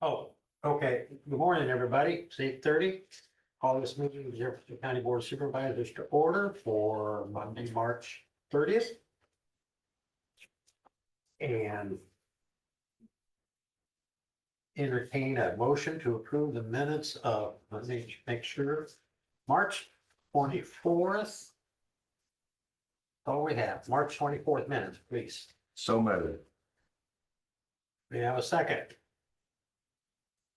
Oh, okay. Good morning, everybody. It's 8:30. Call this meeting of the Jefferson County Board of Supervisors to order for Monday, March 30th. And entertain a motion to approve the minutes of, let me make sure, March 24th. Oh, we have March 24th minutes, please. So moved. We have a second.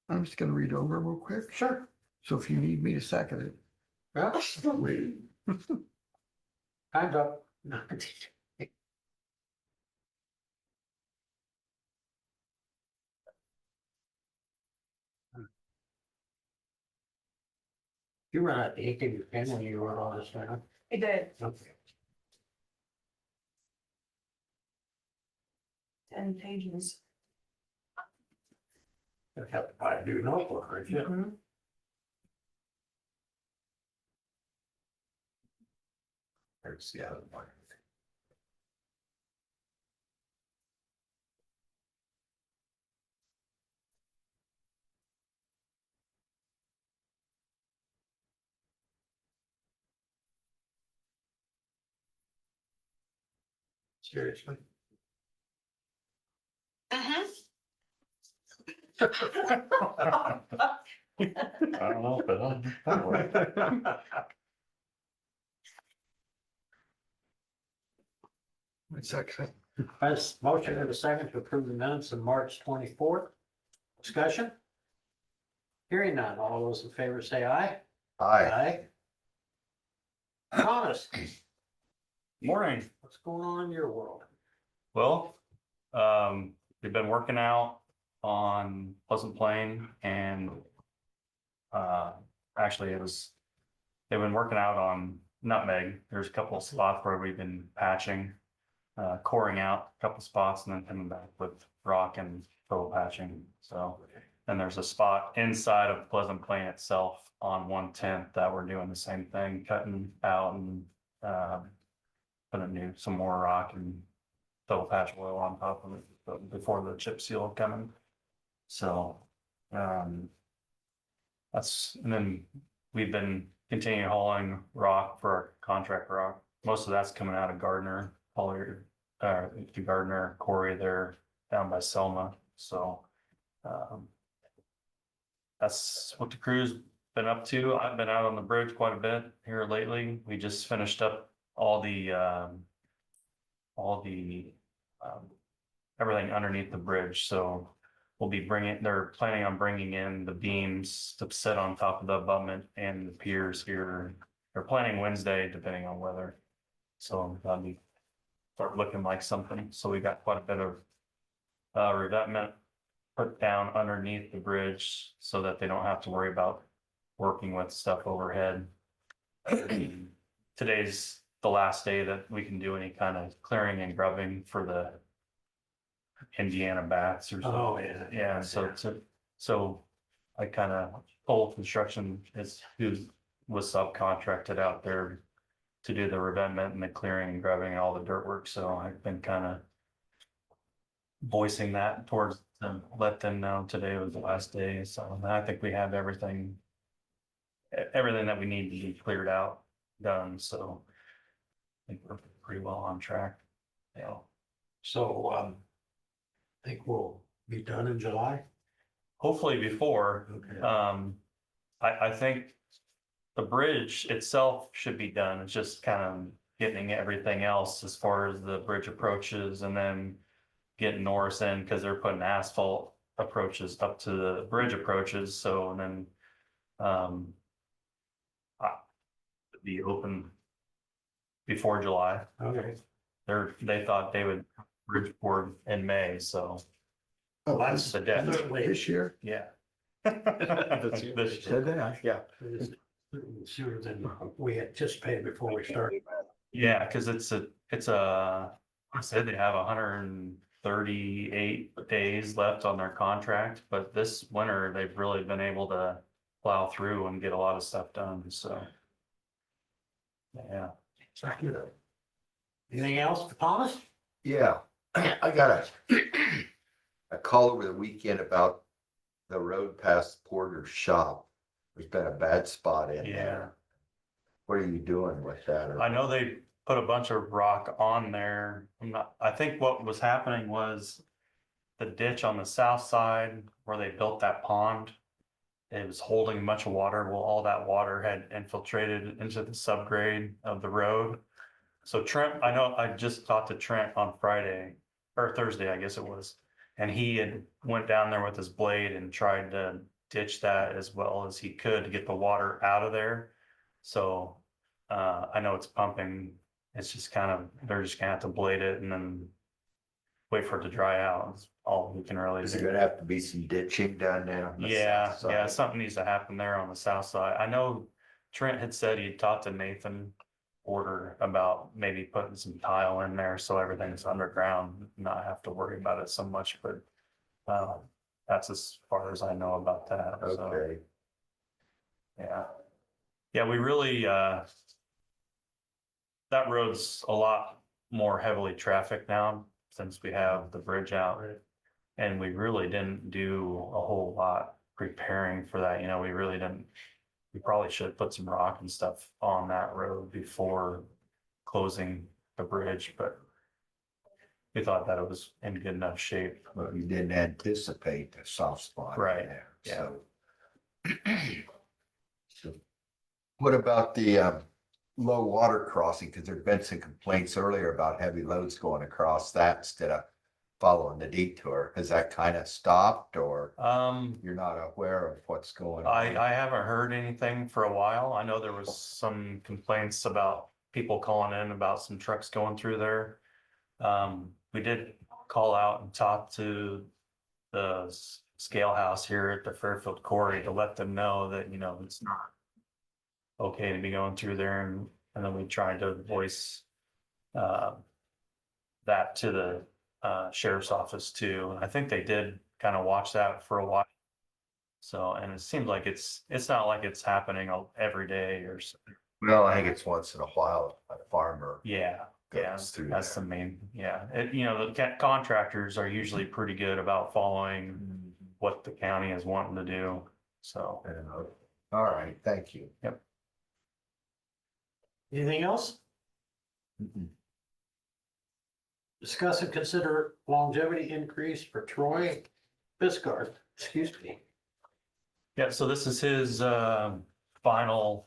I'm just gonna read over real quick. Sure. So if you need me to second it. Well, Wait. time's up. You run out the ink in your pen when you wrote all this down. I did, Okay. 10 pages. Gonna have to buy a new notebook, right? Yeah. Mhm. There's the other one. Seriously. Uh-huh. I don't know, but One second. Has motion and a second to approve the minutes of March 24th. Discussion? Hearing none. All those in favor say aye. Aye. Thomas, Morning. what's going on in your world? Well, we've been working out on Pleasant Plain and actually they've been working out on Nutmeg. There's a couple of spots where we've been patching, coring out a couple spots and then coming back with rock and total patching. So, and there's a spot inside of Pleasant Plain itself on 110th that we're doing the same thing, cutting out and putting some more rock and double patch oil on top of it before the chip seal coming. So, and then we've been continuing hauling rock for our contract rock. Most of that's coming out of Gardner, the Gardner quarry there down by Selma. So, that's what the crew's been up to. I've been out on the bridge quite a bit here lately. We just finished up all the everything underneath the bridge. So they're planning on bringing in the beams to sit on top of the abutment and the piers here. They're planning Wednesday, depending on weather. So that'll be start looking like something. So we got quite a bit of revetment put down underneath the bridge so that they don't have to worry about working with stuff overhead. Today's the last day that we can do any kind of clearing and grubbing for the Indiana bats or something. Oh, yeah. Yeah, so I kind of, Pole Construction was subcontracted out there to do the revetment and the clearing and grubbing and all the dirt work. So I've been kind of voicing that towards them, let them know today was the last day. So I think we have everything that we need to be cleared out, done. So I think we're pretty well on track. Yeah. So, I think we'll be done in July. Hopefully before, Okay. I think the bridge itself should be done. It's just kind of getting everything else as far as the bridge approaches and then getting Norris in because they're putting asphalt approaches up to the bridge approaches. So, and then, be open before July. Okay. They thought they would bridge board in May, so Oh, That's the debt. certainly this year? yeah. Said that? Yeah. sooner than we anticipated before we started. Yeah, because I said they have 138 days left on their contract, but this winter they've really been able to plow through and get a lot of stuff done, so. Yeah. Anything else for Thomas? Yeah, I got a call over the weekend about the road past Porter's shop, there's been a bad spot in Yeah. there. What are you doing with that? I know they put a bunch of rock on there. I think what was happening was the ditch on the south side where they built that pond. It was holding a bunch of water. Well, all that water had infiltrated into the subgrade of the road. So Trent, I know I just talked to Trent on Friday or Thursday, I guess it was. And he had went down there with his blade and tried to ditch that as well as he could to get the water out of there. So I know it's pumping. It's just kind of, they're just gonna have to blade it and then wait for it to dry out. It's all we can really Is do. it gonna have to be some ditching down there? On the Yeah, south yeah, side? something needs to happen there on the south side. I know Trent had said he'd talked to Nathan Porter about maybe putting some tile in there so everything's underground, not have to worry about it so much, but that's as far as I know about that. So, Okay, yeah. Yeah, we really that road's a lot more heavily trafficked now since we have the bridge out. And we really didn't do a whole lot preparing for that. You know, we really didn't, we probably should have put some rock and stuff on that road before closing the bridge, but we thought that it was in good enough shape. but you didn't anticipate a soft spot in Right, there, yeah. so. So, what about the low water crossing? Because there've been some complaints earlier about heavy loads going across that instead of following the detour. Has that kind of stopped, or you're not aware of what's going on? I haven't heard anything for a while. I know there was some complaints about people calling in about some trucks going through there. We did call out and talk to the scale house here at the Fairfield quarry to let them know that, you know, it's not okay to be going through there, and then we tried to voice that to the sheriff's office too. I think they did kind of watch that for a while. So, and it seems like it's not like it's happening every day or so. Well, I think it's once in a while a farmer Yeah, yeah, goes through that's the there. main, yeah. You know, the contractors are usually pretty good about following what the county is wanting to do. So, All right, thank you. Anything else? Mm-mm. Discuss and consider longevity increase for Troy Biscard, excuse me. yeah, so this is his final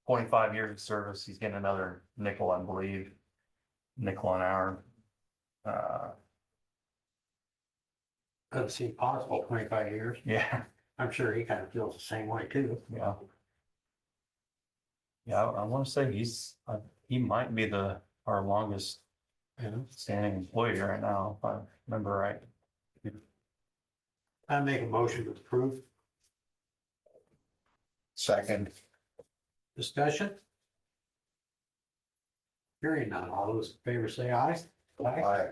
25 years of service. He's getting another nickel, I believe, nickel an hour. Doesn't seem possible, 25 years. Yeah, I'm sure he kind of feels the same way too. yeah. Yeah, I want to say he might be our longest standing employee right now, if I remember right. I make a motion to approve. Second. Discussion? Hearing none, all those in favor say aye. Aye.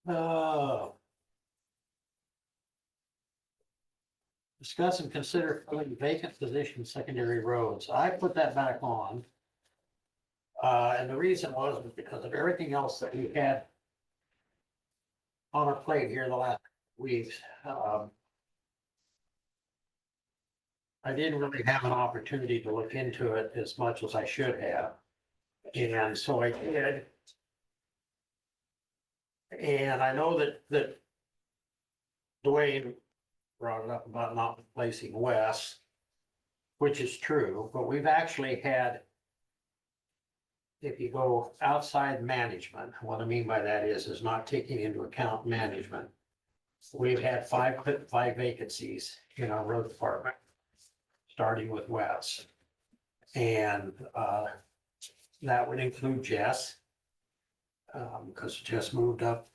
Uh, Discuss and consider filling vacant position secondary roads. I put that back on. And the reason was because of everything else that we had on our plate here the last weeks. I didn't really have an opportunity to look into it as much as I should have. And so I did. And I know that Dwayne brought it up about not replacing Wes, which is true, but we've actually had, if you go outside management, what I mean by that is not taking into account management. We've had five vacancies in our road department, starting with Wes. And that would include Jess, because Jess moved up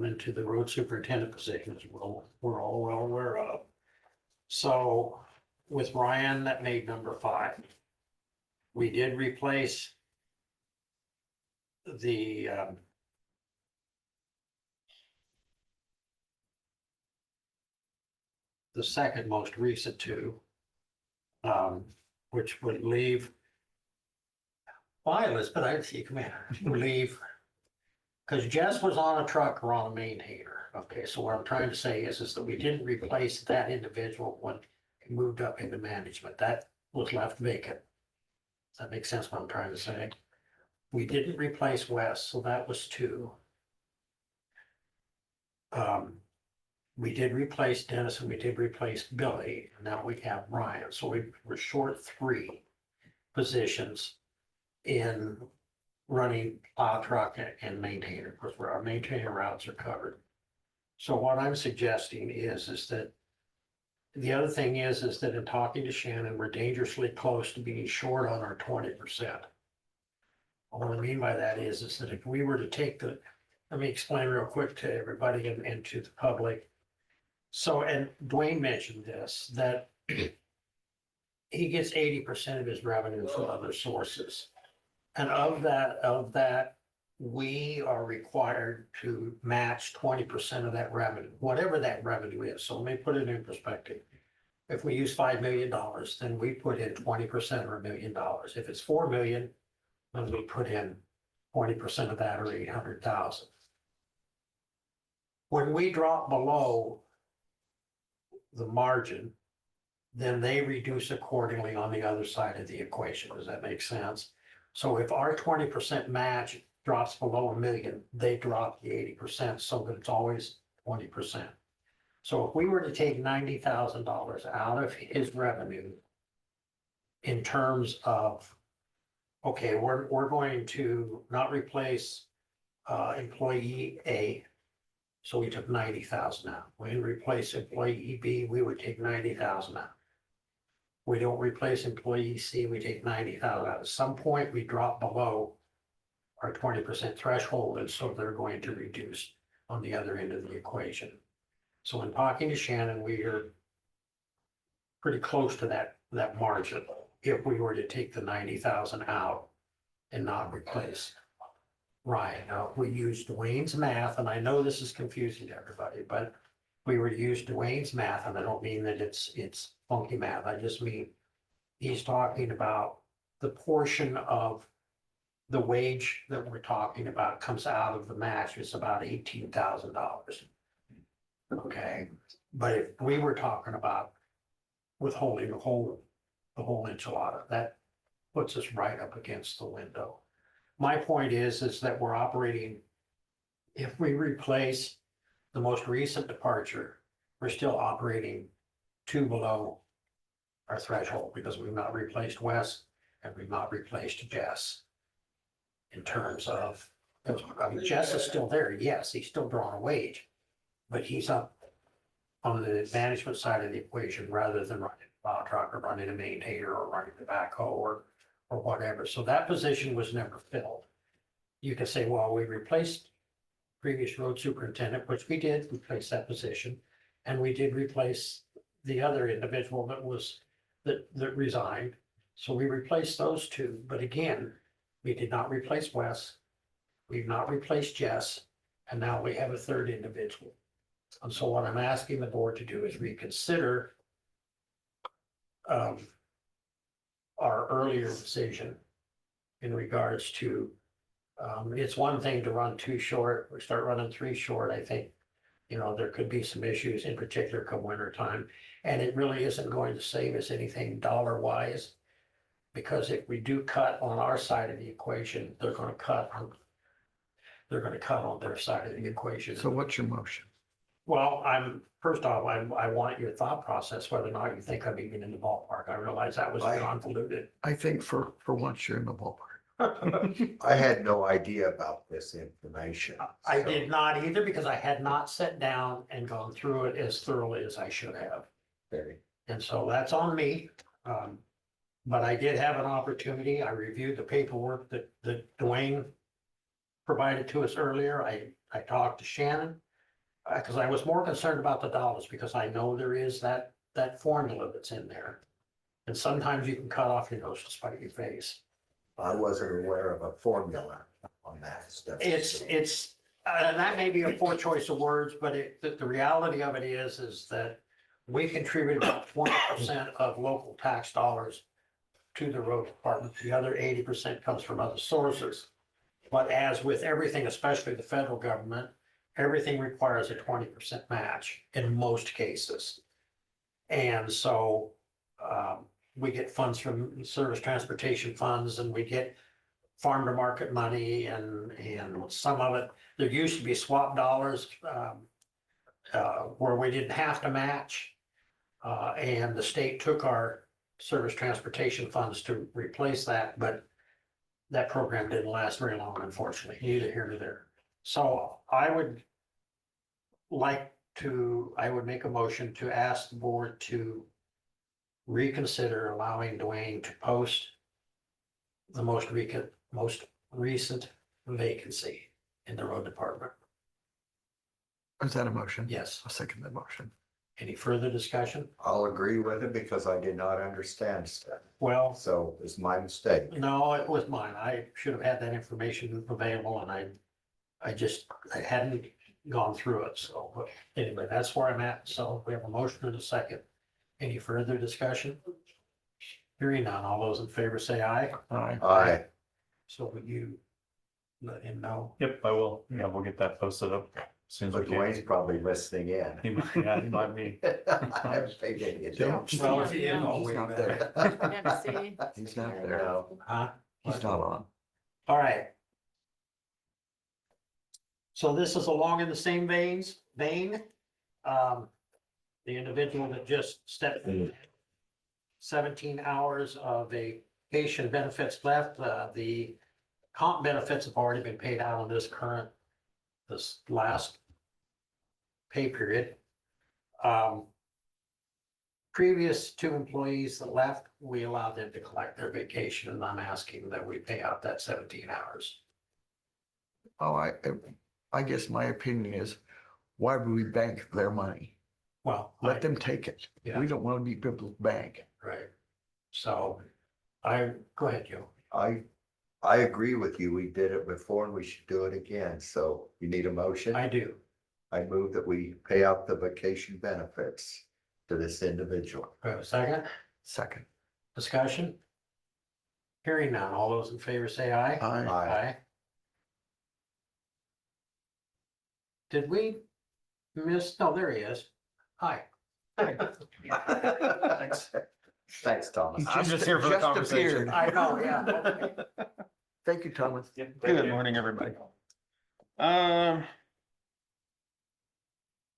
into the road superintendent position, as we're all well aware of. So with Ryan, that made number 5. We did replace the second most recent 2, which would leave Why, Elizabeth, I see you come in, leave. Because Jess was on a truck or on a maintainer. Okay, so what I'm trying to say is that we didn't replace that individual when he moved up into management. That was left vacant. Does that make sense what I'm trying to say? We didn't replace Wes, so that was two. We did replace Dennis and we did replace Billy, and now we have Ryan, so we were short three positions in running plow truck and maintainer, because our maintainer routes are covered. So what I'm suggesting is that the other thing is that in talking to Shannon, we're dangerously close to being short on our 20%. What I mean by that is that if we were to take let me explain real quick to everybody and to the public. So, and Dwayne mentioned this, that he gets 80% of his revenue from other sources. And of that, we are required to match 20% of that revenue, whatever that revenue is. So let me put it in perspective. If we use $5 million, then we put in 20% or $1 million. If it's 4 million, then we put in 20% of that, or 800,000. When we drop below the margin, then they reduce accordingly on the other side of the equation. Does that make sense? So if our 20% match drops below $1 million, they drop the 80%, so that it's always 20%. So if we were to take $90,000 out of his revenue in terms of, okay, we're going to not replace employee A, so we took 90,000 out. We replace employee B, we would take 90,000 out. We don't replace employee C, we take 90,000 out. At some point, we drop below our 20% threshold, and so they're going to reduce on the other end of the equation. So in talking to Shannon, we are pretty close to that margin if we were to take the 90,000 out and not replace Ryan. Now, if we use Dwayne's math, and I know this is confusing to everybody, but if we were to use Dwayne's math, and I don't mean that it's funky math, I just mean he's talking about the portion of the wage that we're talking about comes out of the match is about $18,000. Okay, but if we were talking about withholding the whole enchilada, that puts us right up against the window. My point is that we're operating, if we replace the most recent departure, we're still operating two below our threshold because we've not replaced Wes and we've not replaced Jess. In terms of, I mean, Jess is still there. Yes, he's still drawing a wage, but he's up on the management side of the equation rather than running a plow truck or running a maintainer or running the backhoe or whatever. So that position was never filled. You can say, well, we replaced previous road superintendent, which we did replace that position. And we did replace the other individual that resigned. So we replaced those two. But again, we did not replace Wes. We've not replaced Jess. And now we have a third individual. And so what I'm asking the board to do is reconsider our earlier decision in regards to, it's one thing to run two short, we start running three short, I think, there could be some issues in particular come winter time. And it really isn't going to save us anything dollar wise, because if we do cut on our side of the equation, they're going to cut on their side of the equation. So what's your motion? Well, first off, I want your thought process, whether or not you think I'm even in the ballpark. I realize that was convoluted. I think for once you're in the ballpark. I had no idea about this information. I so- did not either, because I had not sat down and gone through it as thoroughly as I should have. Okay. And so that's on me. But I did have an opportunity. I reviewed the paperwork that Dwayne provided to us earlier. I talked to Shannon. Because I was more concerned about the dollars, because I know there is that formula that's in there. And sometimes you can cut off your nose to spite your face. I wasn't aware of a formula on that stuff. It's, and that may be a poor choice of words, but the reality of it is that we contribute about 20% of local tax dollars to the road department. The other 80% comes from other sources. But as with everything, especially the federal government, everything requires a 20% match in most cases. And so we get funds from service transportation funds, and we get farm to market money, and some of it, there used to be swap dollars where we didn't have to match. And the state took our service transportation funds to replace that, but that program didn't last very long, unfortunately, neither here nor there. So I would make a motion to ask the board to reconsider allowing Dwayne to post the most recent vacancy in the road department. Is that a motion? Yes. I'll second that motion. Any further discussion? I'll agree with it because I did not understand stuff. Well, So it's my mistake. no, it was mine. I should have had that information available, and I hadn't gone through it. So but anyway, that's where I'm at. So we have a motion and a second. Any further discussion? Hearing none. All those in favor say aye. Aye. Aye. So would you let him know? Yep, I will. Yeah, we'll get that posted up as soon as we But can. Dwayne's probably listening in. He might, yeah, he might be. I haven't paid any attention. Well, if he is, He's we not better. there. Never see. He's not there. No. Huh? He's not on. All right. So this is along in the same vein. The individual that just stepped in, 17 hours of vacation benefits left. The comp benefits have already been paid out on this last pay period. Previous two employees that left, we allowed them to collect their vacation, and I'm asking that we pay out that 17 hours. Oh, I guess my opinion is, why would we bank their money? Well, Let them take it. Yeah. We don't want to be people's bank. right. So go ahead, Joe. I agree with you. We did it before and we should do it again. So you need a motion? I do. I move that we pay out the vacation benefits to this individual. We have a second Second. discussion? Hearing none. All those in favor say aye. Aye. Aye. Did we miss? No, there he is. Hi. Thanks. Thanks, Thomas. I'm just here for the conversation. appeared. I know, yeah. Okay. Thank you, Thomas. Good morning, everybody. Yeah,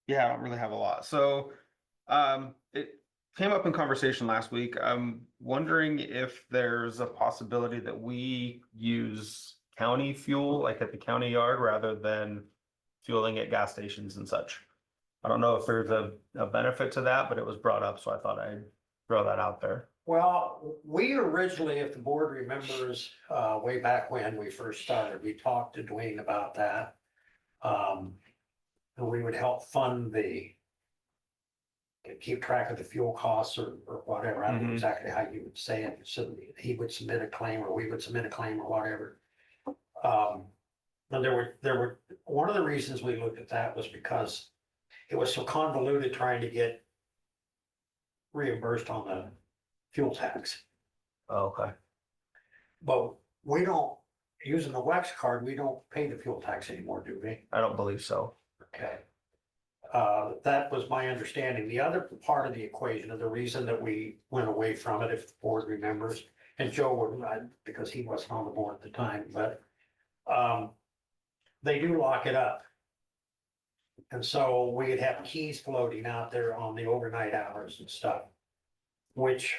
I don't really have a lot. So, it came up in conversation last week. I'm wondering if there's a possibility that we use county fuel, like at the county yard, rather than fueling at gas stations and such. I don't know if there's a benefit to that, but it was brought up, so I thought I'd throw that out there. Well, we originally, if the board remembers, way back when we first started, we talked to Dwayne about that. And we would help fund keep track of the fuel costs or whatever. I don't know Mhm. exactly how you would say it. So he would submit a claim or we would submit a claim or whatever. And there were, one of the reasons we looked at that was because it was so convoluted trying to get reimbursed on the fuel tax. Okay. But we don't, using the Wex card, we don't pay the fuel tax anymore, do we? I don't believe so. Okay. That was my understanding. The other part of the equation, and the reason that we went away from it, if the board remembers, and Joe would, because he wasn't on the board at the time, but they do lock it up. And so we'd have keys floating out there on the overnight hours and stuff, which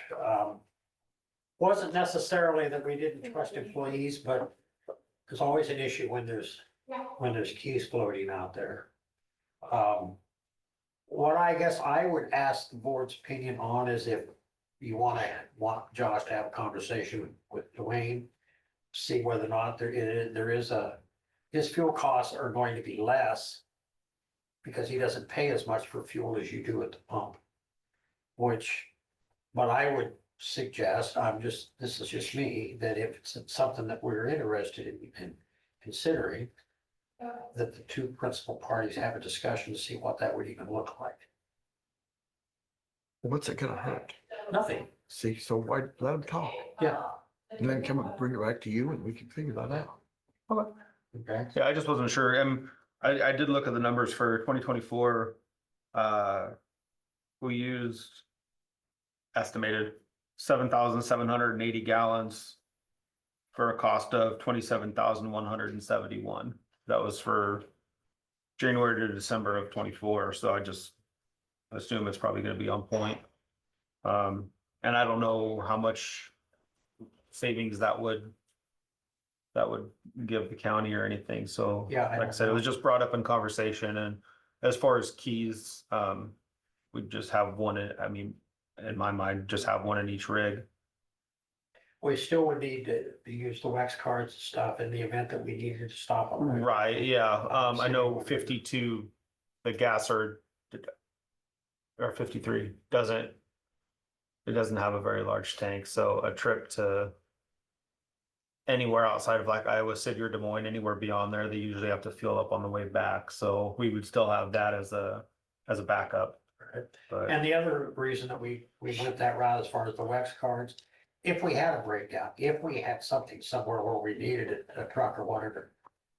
wasn't necessarily that we didn't trust employees, but there's always an issue when there's keys floating out there. What I guess I would ask the board's opinion on is if you want Josh to have a conversation with Dwayne, see whether or not there is his fuel costs are going to be less because he doesn't pay as much for fuel as you do at the pump. But I would suggest, this is just me, that if it's something that we're interested in considering, that the two principal parties have a discussion to see what that would even look like. What's it gonna hurt? Nothing. See, so why let them talk? Yeah. And then come and bring it back to you and we can figure that out. Okay. Yeah, I just wasn't sure. And I did look at the numbers for 2024. We used estimated 7,780 gallons for a cost of 27,171. That was for January to December of 24. So I just assume it's probably going to be on point. And I don't know how much savings that would give the county or anything. So Yeah, I like I don't said, it was know. just brought up in conversation. And as far as keys, we just have one, I mean, in my mind, just have one in each rig. We still would need to use the wax cards and stuff in the event that we needed to stop them. Right, yeah, I know 52, the gas or 53 it doesn't have a very large tank, so a trip to anywhere outside of like Iowa City or Des Moines, anywhere beyond there, they usually have to fuel up on the way back, so we would still have that as a backup. Right. But And the other reason that we went that route as far as the wax cards, if we had a breakdown, if we had something somewhere where we needed a truck or whatever,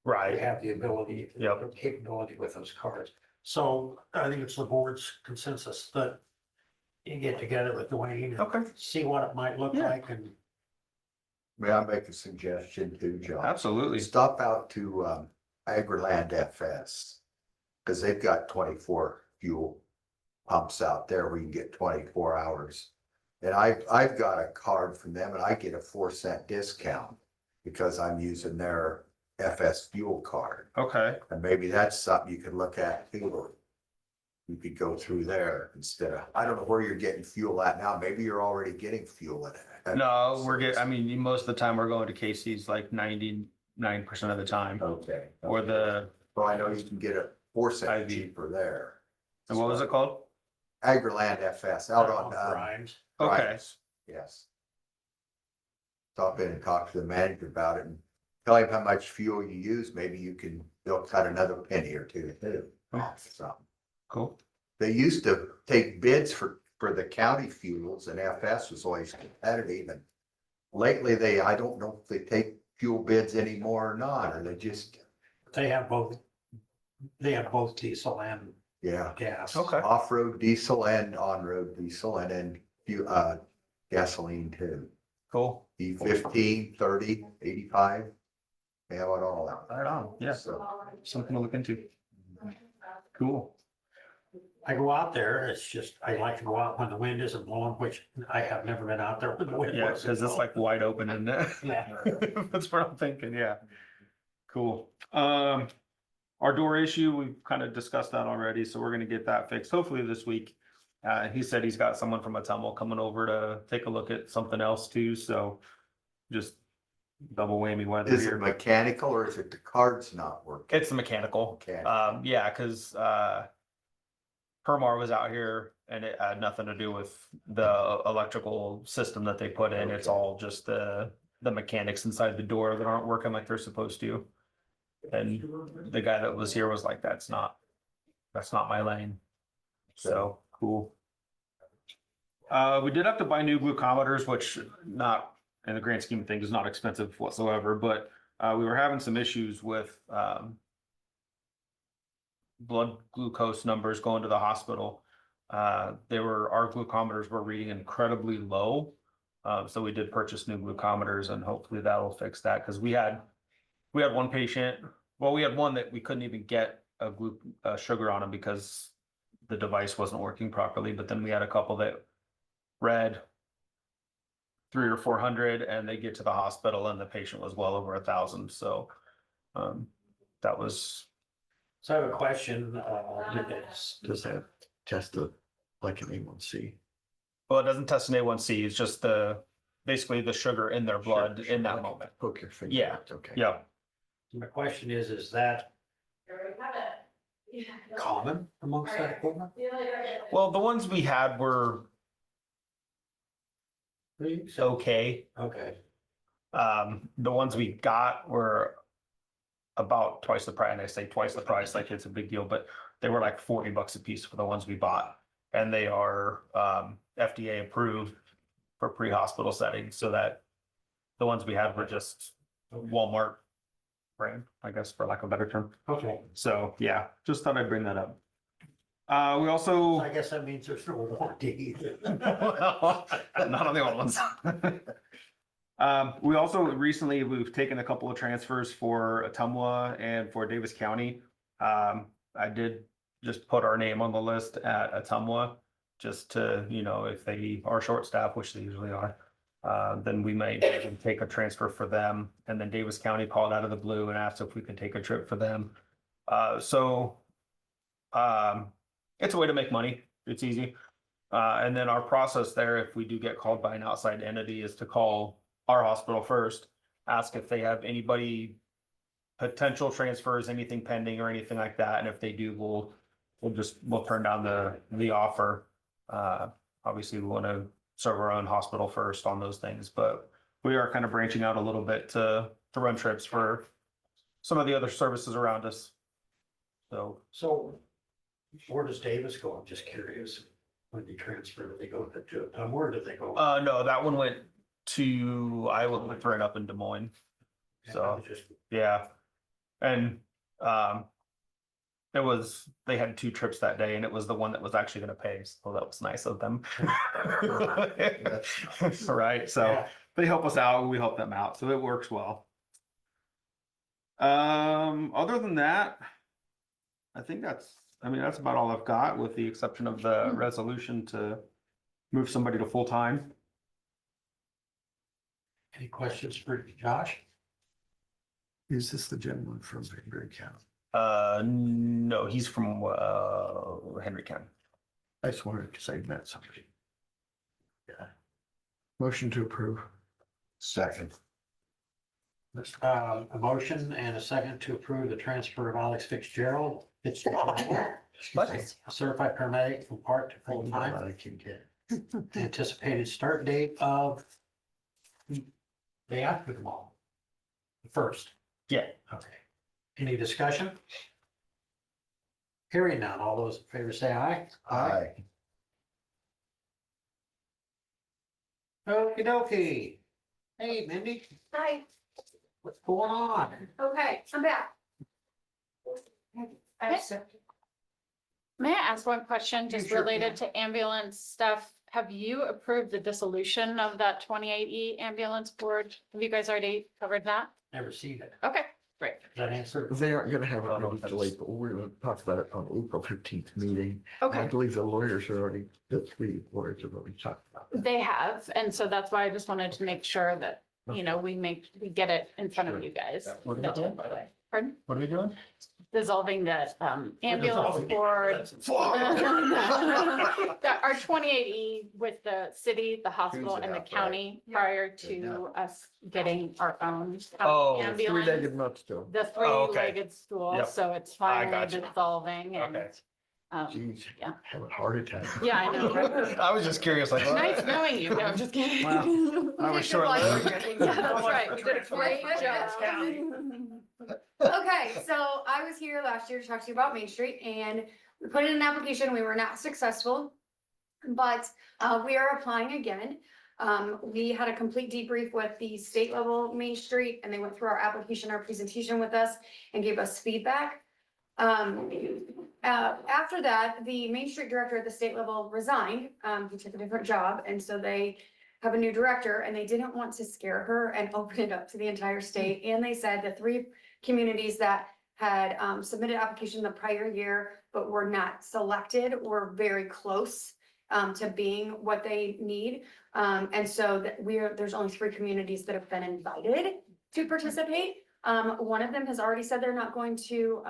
we right, have the ability, Yep. the capability with those cards. So I think it's the board's consensus that you get together with Dwayne and okay, see what it might look Yeah. like and May I make a suggestion too, John? absolutely. Stop out to Agriland FS. Cause they've got 24 fuel pumps out there where you can get 24 hours. And I've got a card from them and I get a 4-cent discount because I'm using their FS fuel card. Okay, And maybe that's something you could look at too. You could go through there instead of, I don't know where you're getting fuel at now. Maybe you're already getting fuel in it. no, I mean, most of the time we're going to Casey's like 99% of the time, Okay. or the, Well, I know you can get a 4-cent IV. cheaper there. and what was it called? Agriland FS out on, Grimes. Okay, Grimes, yes. Stop in and talk to the manager about it and tell him how much fuel you use. Maybe they'll cut another penny or two too. So, cool. they used to take bids for the county fuels and FS was always competitive. And lately I don't know if they take fuel bids anymore or not, or they just, They have both diesel and yeah. gas. Okay, Off-road diesel and on-road diesel and then gasoline too. cool. E15, 30, 85. They have it all out. Right on, yeah, So, something to look into. Cool. I go out there, it's just, I like to go out when the wind isn't blowing, which I have never been out there when the wind Yeah, wasn't because it's blowing. like wide open and Yeah. that's what I'm thinking, yeah. Cool. Our door issue, we've kind of discussed that already, so we're gonna get that fixed hopefully this week. He said he's got someone from Atumel coming over to take a look at something else too, so just double whammy weather is it here. mechanical or is it the cards not working? It's the mechanical. Okay. Yeah, because Permar was out here and it had nothing to do with the electrical system that they put in. It's Okay. all just the mechanics inside the door that aren't working like they're supposed to. And the guy that was here was like, that's not my lane. So cool. We did have to buy new glucometers, which not in the grand scheme of things is not expensive whatsoever, but we were having some issues with blood glucose numbers going to the hospital. Our glucometers were reading incredibly low. So we did purchase new glucometers and hopefully that'll fix that. Cause we had one patient, we had one that we couldn't even get a sugar on him because the device wasn't working properly. But then we had a couple that read 300 or 400 and they get to the hospital and the patient was well over 1,000. So that was, So I have a question, Does that test like an A1C? well, it doesn't test an A1C. It's just basically the sugar in their blood in that moment. Poke your finger. Yeah. It's okay. Yeah. my question is that common amongst that equipment? Well, the ones we had were okay. Okay, The ones we got were about twice the price. And I say twice the price, like it's a big deal, but they were like $40 a piece for the ones we bought. And they are FDA approved. for pre-hospital settings, so that the ones we had were just Walmart brand, I guess, for lack of a better term. Okay, So, yeah, just thought I'd bring that up. We I also, guess that means there's no warranty either. well, not on the old ones. We also recently, we've taken a couple of transfers for Atumwa and for Davis County. I did just put our name on the list at Atumwa, just to, you know, if they are short staffed, which they usually are, then we might take a transfer for them. And then Davis County called out of the blue and asked if we could take a trip for them. It's a way to make money. It's easy. And then our process there, if we do get called by an outside entity, is to call our hospital first, ask if they have anybody, potential transfers, anything pending or anything like that. And if they do, we'll turn down the offer. Obviously we want to serve our own hospital first on those things, but we are kind of branching out a little bit to run trips for some of the other services around us. So where does Davis go? I'm just curious. When they transfer, do they go to, where do they go? No, that one went to Iowa, Lutheran up in Des Moines. So, yeah. And, they had 2 trips that day and it was the one that was actually going to pay. So that was nice of them. Right. So Yeah. they help us out and we help them out. So it works well. Other than that, I think that's about all I've got, with the exception of the resolution to move somebody to full-time. Any questions for Josh? Is this the gentleman from Fairfield County? No, he's from, Henry County. I just wondered because I met somebody. Yeah. Motion to approve. Second. A motion and a second to approve the transfer of Alex Fitzgerald, certified paramedic from part to full time. I can get. Anticipated start date of day after tomorrow. The first. Yeah. Okay. Any discussion? Hearing none. All those in favor say aye. Aye. Okey dokey. Hey, Mindy, Hi, what's going on? okay, I'm back. May I ask one question just Sure related to ambulance stuff? Have you approved the dissolution of that 28E ambulance board? Have you guys already covered that? Never seen it. Okay, great. Does that answer? They aren't gonna have Oh, a no, meeting that's- delayed, but we're gonna talk about it on April 15th meeting. I Okay, believe the lawyers are already, the 3 lawyers have already talked about it. they have, and so that's why I just wanted to make sure that, you know, we get it in front of you guys. What are we doing? Pardon? What are we doing? Dissolving the ambulance board. Our 28E with the city, the hospital and the county prior to us getting our own Oh, ambulance. 3-legged nuts to The Oh, okay. three-legged stool, Yep. so it's I finally gotcha. dissolving and, Okay. Geez, yeah. have a heart attack. Yeah, I know. right? I was just curious, like. Nice knowing you. No, I'm just kidding. Wow. I was short. Yeah, that's right. You did a great job. Okay, so I was here last year to talk to you about Main Street and we put in an application. We were not successful. But we are applying again. We had a complete debrief with the state level Main Street and they went through our application, our presentation with us and gave us feedback. After that, the Main Street director at the state level resigned. He took a different job and so they have a new director and they didn't want to scare her and open it up to the entire state. And they said the 3 communities that had submitted application the prior year, but were not selected, were very close to being what they need. And so that there's only 3 communities that have been invited to participate. One of them has already said they're not going to,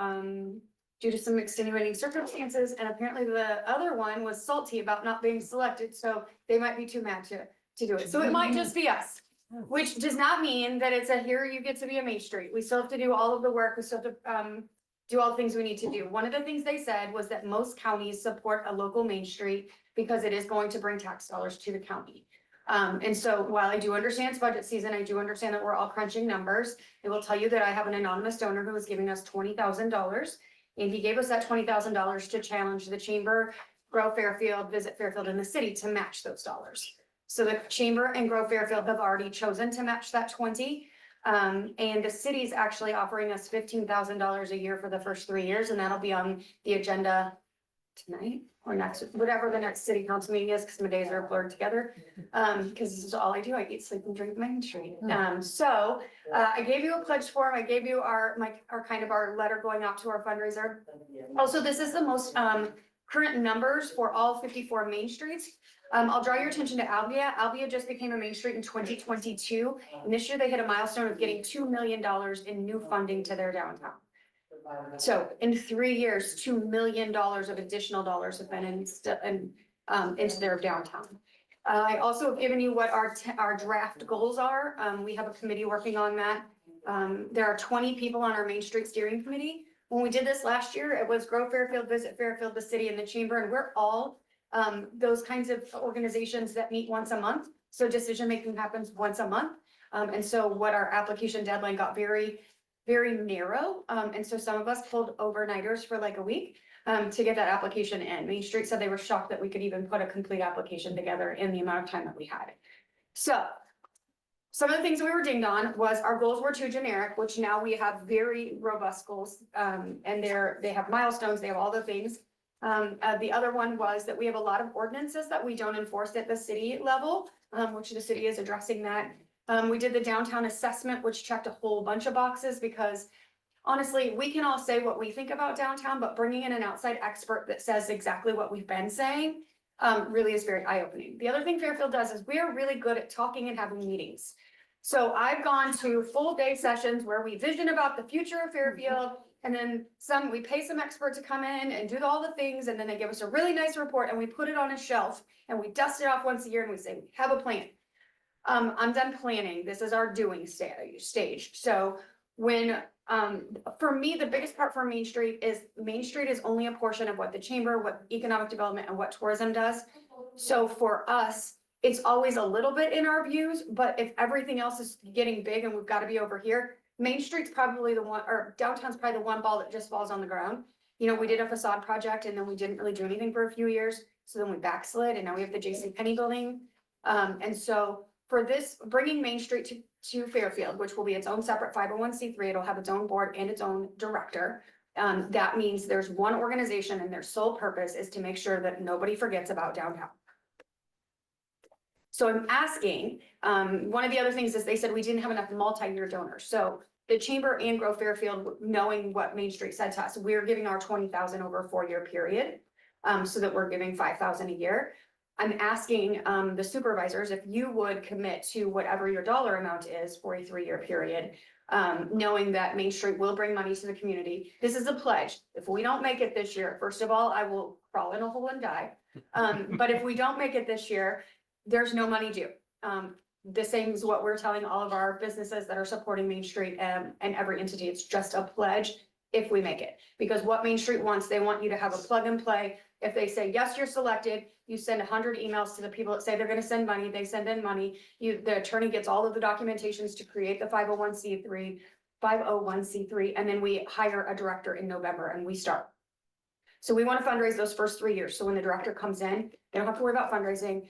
due to some extenuating circumstances, and apparently the other one was salty about not being selected, so they might be too mad to do it. So it might just be us, which does not mean that it's here you get to be a Main Street. We still have to do all of the work. We still have to do all the things we need to do. One of the things they said was that most counties support a local Main Street because it is going to bring tax dollars to the county. And so while I do understand it's budget season, I do understand that we're all crunching numbers. I will tell you that I have an anonymous donor who is giving us $20,000. And he gave us that $20,000 to challenge the chamber, grow Fairfield, visit Fairfield in the city to match those dollars. So the Chamber and Grove Fairfield have already chosen to match that 20. And the city's actually offering us $15,000 a year for the first 3 years, and that'll be on the agenda tonight or next, whatever the next city council meeting is, because my days are blurred together. Because this is all I do. I eat, sleep, and drink Main Street. I gave you a pledge form. I gave you our kind of our letter going out to our fundraiser. Also, this is the most current numbers for all 54 main streets. I'll draw your attention to Albia. Albia just became a main street in 2022. And this year they hit a milestone of getting $2 million in new funding to their downtown. So in 3 years, $2 million of additional dollars have been into their downtown. I also have given you what our draft goals are. We have a committee working on that. There are 20 people on our Main Street Steering Committee. When we did this last year, it was Grow Fairfield, Visit Fairfield, the city, and the chamber, and we're all those kinds of organizations that meet once a month. So decision-making happens once a month. And so what our application deadline got very narrow. And so some of us pulled overnighters for like a week to get that application in. Main Street said they were shocked that we could even put a complete application together in the amount of time that we had. So some of the things we were dinged on was our goals were too generic, which now we have very robust goals. And they have milestones, they have all the things. The other one was that we have a lot of ordinances that we don't enforce at the city level, which the city is addressing that. We did the downtown assessment, which checked a whole bunch of boxes because honestly, we can all say what we think about downtown, but bringing in an outside expert that says exactly what we've been saying really is very eye-opening. The other thing Fairfield does is we are really good at talking and having meetings. So I've gone to full day sessions where we vision about the future of Fairfield. And then we pay some expert to come in and do all the things. And then they give us a really nice report and we put it on a shelf and we dust it off once a year and we say, we have a plan. I'm done planning. This is our doing stage. So when, for me, the biggest part for Main Street is only a portion of what the chamber, what economic development and what tourism does. So for us, it's always a little bit in our views, but if everything else is getting big and we've got to be over here, Main Street's probably the one, or downtown's probably the one ball that just falls on the ground. You know, we did a facade project and then we didn't really do anything for a few years. So then we backslid and now we have the JCPenney building. And so for this, bringing Main Street to Fairfield, which will be its own separate 501c3, it'll have its own board and its own director. That means there's one organization and their sole purpose is to make sure that nobody forgets about downtown. So I'm asking, one of the other things is they said we didn't have enough multi-year donors. So the chamber and Grow Fairfield, knowing what Main Street said to us, we're giving our 20,000 over a 4-year period. So that we're giving 5,000 a year. I'm asking the supervisors if you would commit to whatever your dollar amount is for a 3-year period, knowing that Main Street will bring money to the community. This is a pledge. If we don't make it this year, first of all, I will crawl in a hole and die. But if we don't make it this year, there's no money due. The same is what we're telling all of our businesses that are supporting Main Street and every entity. It's just a pledge if we make it. Because what Main Street wants, they want you to have a plug and play. If they say, yes, you're selected, you send 100 emails to the people that say they're going to send money, they send in money. The attorney gets all of the documentations to create the 501c3, and then we hire a director in November and we start. So we want to fundraise those first 3 years. So when the director comes in, they don't have to worry about fundraising.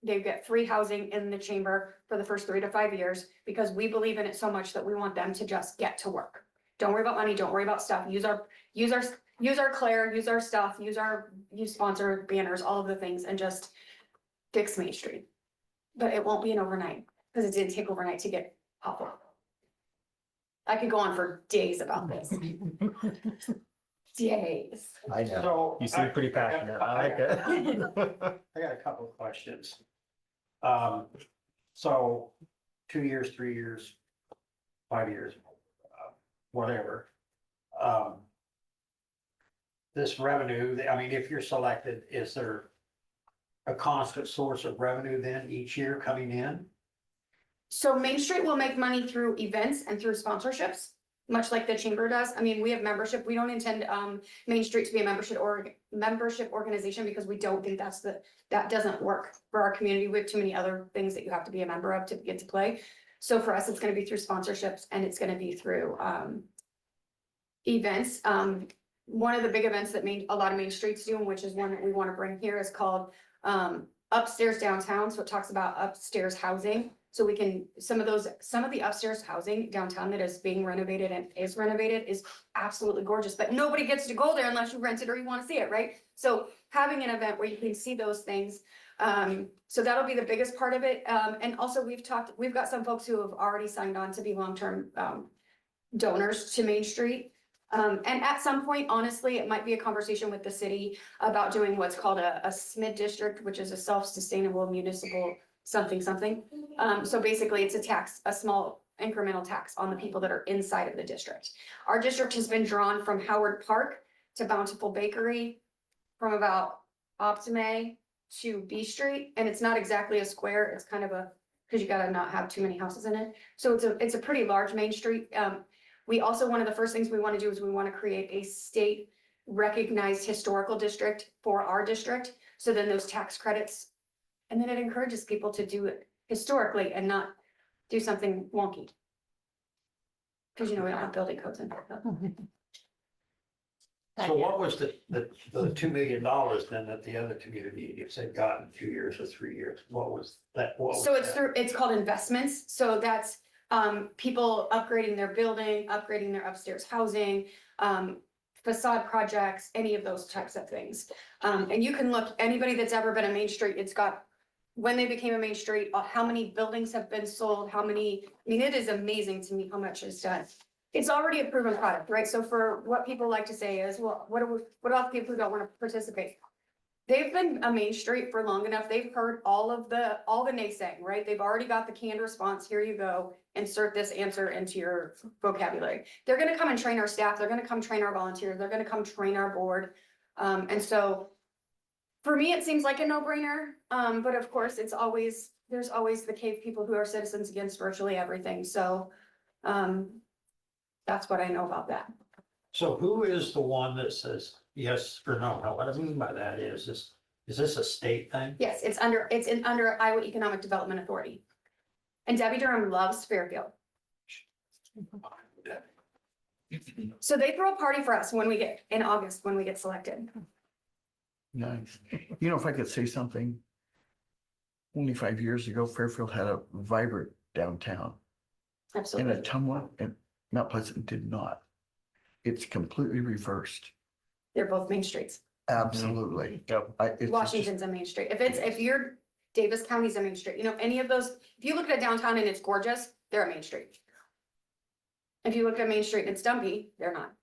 They get free housing in the chamber for the first 3 to 5 years because we believe in it so much that we want them to just get to work. Don't worry about money. Don't worry about stuff. Use our Claire, use our stuff, use sponsor banners, all of the things, and just fix Main Street. But it won't be an overnight because it didn't take overnight to get awful. I could go on for days about this. Days. I know. So. You seem pretty passionate. I like it. I got a couple of questions. So 2 years, 3 years, 5 years, whatever. This revenue, I mean, if you're selected, is there a constant source of revenue then each year coming in? So Main Street will make money through events and through sponsorships, much like the chamber does. I mean, we have membership. We don't intend Main Street to be a membership organization because we don't think that doesn't work for our community. We have too many other things that you have to be a member of to get to play. So for us, it's going to be through sponsorships and it's going to be through events. One of the big events that a lot of Main Streets do, and which is one that we want to bring here, is called upstairs downtown, so it talks about upstairs housing. So we can, some of the upstairs housing downtown that is being renovated and is renovated is absolutely gorgeous, but nobody gets to go there unless you rent it or you wanna see it, right? So having an event where you can see those things, so that'll be the biggest part of it. And also we've got some folks who have already signed on to be long-term, donors to Main Street. And at some point, honestly, it might be a conversation with the city about doing what's called a SMID district, which is a self-sustainable municipal something. So basically it's a tax, a small incremental tax on the people that are inside of the district. Our district has been drawn from Howard Park to Bountiful Bakery, from about Optime to B Street, and it's not exactly a square, it's kind of because you gotta not have too many houses in it. So it's a pretty large main street. We also, one of the first things we want to do is we want to create a state recognized historical district for our district. So then those tax credits, and then it encourages people to do it historically and not do something wonky. Because we don't have building codes in Fairfield. So what was the $2 million then that the other communities had gotten 2 years or 3 years? What was that? So it's called investments. So that's people upgrading their building, upgrading their upstairs housing, facade projects, any of those types of things. And you can look, anybody that's ever been a Main Street, it's got, when they became a Main Street, how many buildings have been sold, I mean, it is amazing to me how much is done. It's already a proven product, right? So for what people like to say is, well, what about the people who don't want to participate? They've been a Main Street for long enough. They've heard all the naysaying, right? They've already got the canned response. Here you go. Insert this answer into your vocabulary. They're going to come and train our staff. They're going to come train our volunteers. They're going to come train our board. And so for me, it seems like a no-brainer. But of course, there's always the cave people who are citizens against virtually everything. So that's what I know about that. So who is the one that says yes or no? Now, what I mean by that is this a state thing? Yes, it's under Iowa Economic Development Authority. And Debbie Durham loves Fairfield. So they throw a party for us in August when we get selected. Nice. You know, if I could say something, only 5 years ago, Fairfield had a vibrant downtown. And Absolutely. Ottumwa and Mount Pleasant did not. It's completely reversed. They're both Main Streets. Absolutely. Yep. It's just- Washington's a Main Street. If you're Davis County's a Main Street, you know, any of those, if you look at a downtown and it's gorgeous, they're a Main Street. If you look at Main Street and it's dumpy, they're not.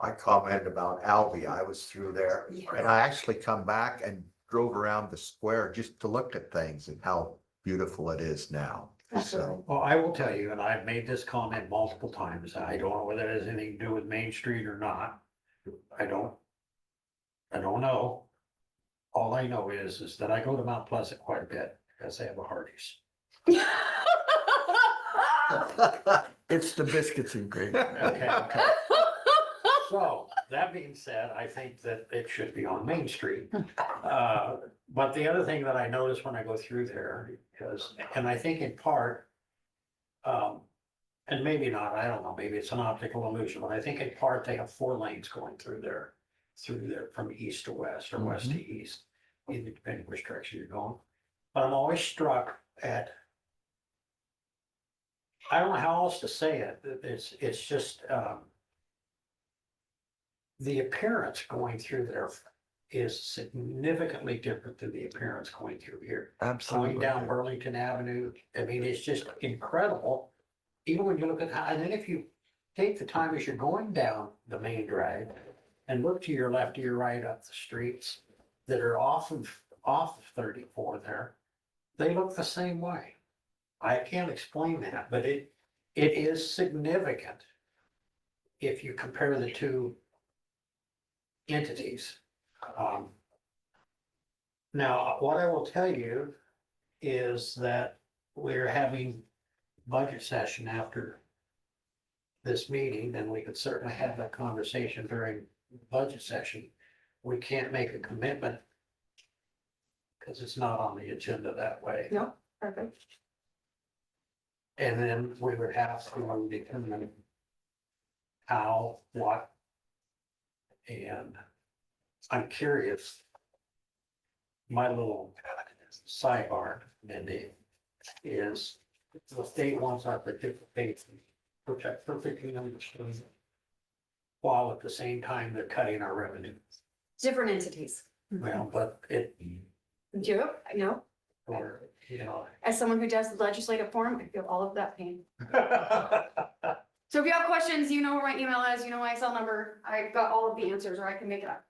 I commented about Albi. I was through there and I actually come back and drove around the square just to look at things and how beautiful it is now. Absolutely. So, Well, I will tell you, and I've made this comment multiple times. I don't know whether it has anything to do with Main Street or not. I don't know. All I know is that I go to Mount Pleasant quite a bit because they have a Hardee's. It's the biscuits and gravy. Okay. So, that being said, I think that it should be on Main Street. But the other thing that I notice when I go through there, and I think in part, and maybe not, I don't know, maybe it's an optical illusion, but I think in part they have 4 lanes going through there from east to west or west to east, either depending which direction you're going. But I'm always struck at, I don't know how else to say it, it's just, the appearance going through there is significantly different than the appearance going through here. Absolutely. Going down Burlington Avenue, I mean, it's just incredible. Even when you look at how, and then if you take the time as you're going down the main drag and look to your left or your right up the streets that are off of 34 there, they look the same way. I can't explain that, but it is significant if you compare the two entities. Now, what I will tell you is that we're having budget session after this meeting, and we could certainly have that conversation during budget session. We can't make a commitment because it's not on the agenda that way. No, perfect. And then we would have to determine how, what, and I'm curious my little sidebar, Mindy, is the state wants our participation, protect perfectly understood. While at the same time, they're cutting our revenue. Different entities. Well, but it, I know, or, you know. as someone who does the legislative forum, I feel all of that pain. So if you have questions, you know where my email is, you know my cell number, I've got all of the answers, or I can make it up.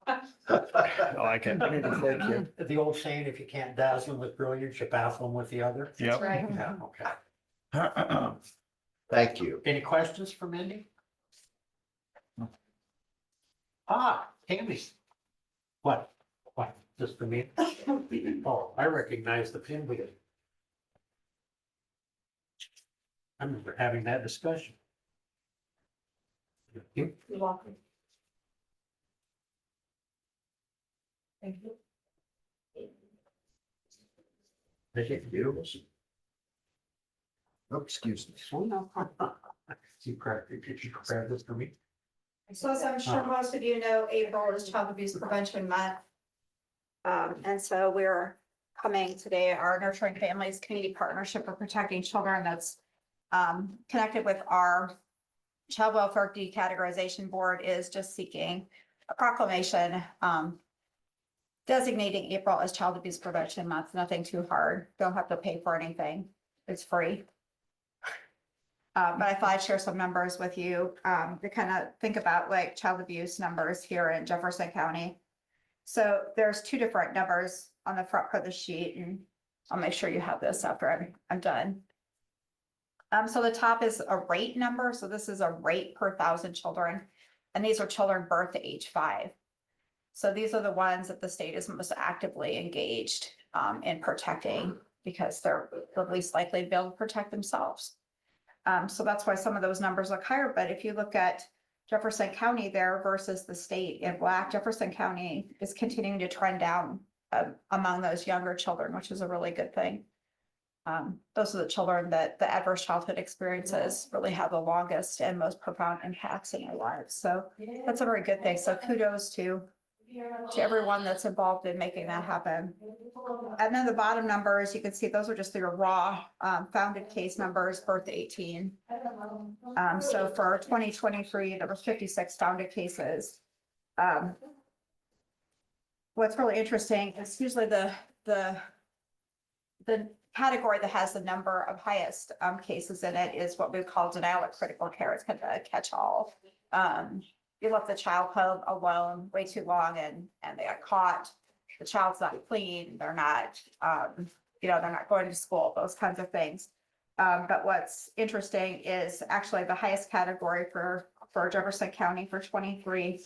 I like it. Maybe, thank you. The old saying, if you can't dazzle them with brilliance, you baffle them with the other. That's Yep. right. Yeah, okay. Thank you. Any questions for Mindy? Ah, Tammy. What? What, just for me? Oh, I recognize the pin wheel. I remember having that discussion. You- You're welcome. Thank you. Did you do? Oh, excuse me. Oh, no. Did you prepare this for me? So as I'm sure most of you know, April is Child Abuse Prevention Month. And so we're coming today, our Nurturing Families Community Partnership for Protecting Children that's connected with our Child Welfare Decategorization Board is just seeking a proclamation designating April as Child Abuse Prevention Month. Nothing too hard. Don't have to pay for anything. It's free. But I thought I'd share some numbers with you to kind of think about like child abuse numbers here in Jefferson County. So there's two different numbers on the front part of the sheet, and I'll make sure you have this after I'm done. So the top is a rate number. So this is a rate per 1,000 children, and these are children birth to age 5. So these are the ones that the state is most actively engaged in protecting because they're the least likely to be able to protect themselves. So that's why some of those numbers look higher. But if you look at Jefferson County there versus the state in black, Jefferson County is continuing to trend down among those younger children, which is a really good thing. Those are the children that the adverse childhood experiences really have the longest and most profound impacts in their lives. So that's a very good thing. So kudos to everyone that's involved in making that happen. And then the bottom numbers, you can see those are just your raw founded case numbers, birth to 18. So for 2023, there was 56 founded cases. What's really interesting is usually the category that has the number of highest cases in it is what we call denial of critical care. It's kind of a catch-all. You left the child home alone way too long and they got caught. The child's not clean. They're not, they're not going to school, those kinds of things. But what's interesting is actually the highest category for Jefferson County for 23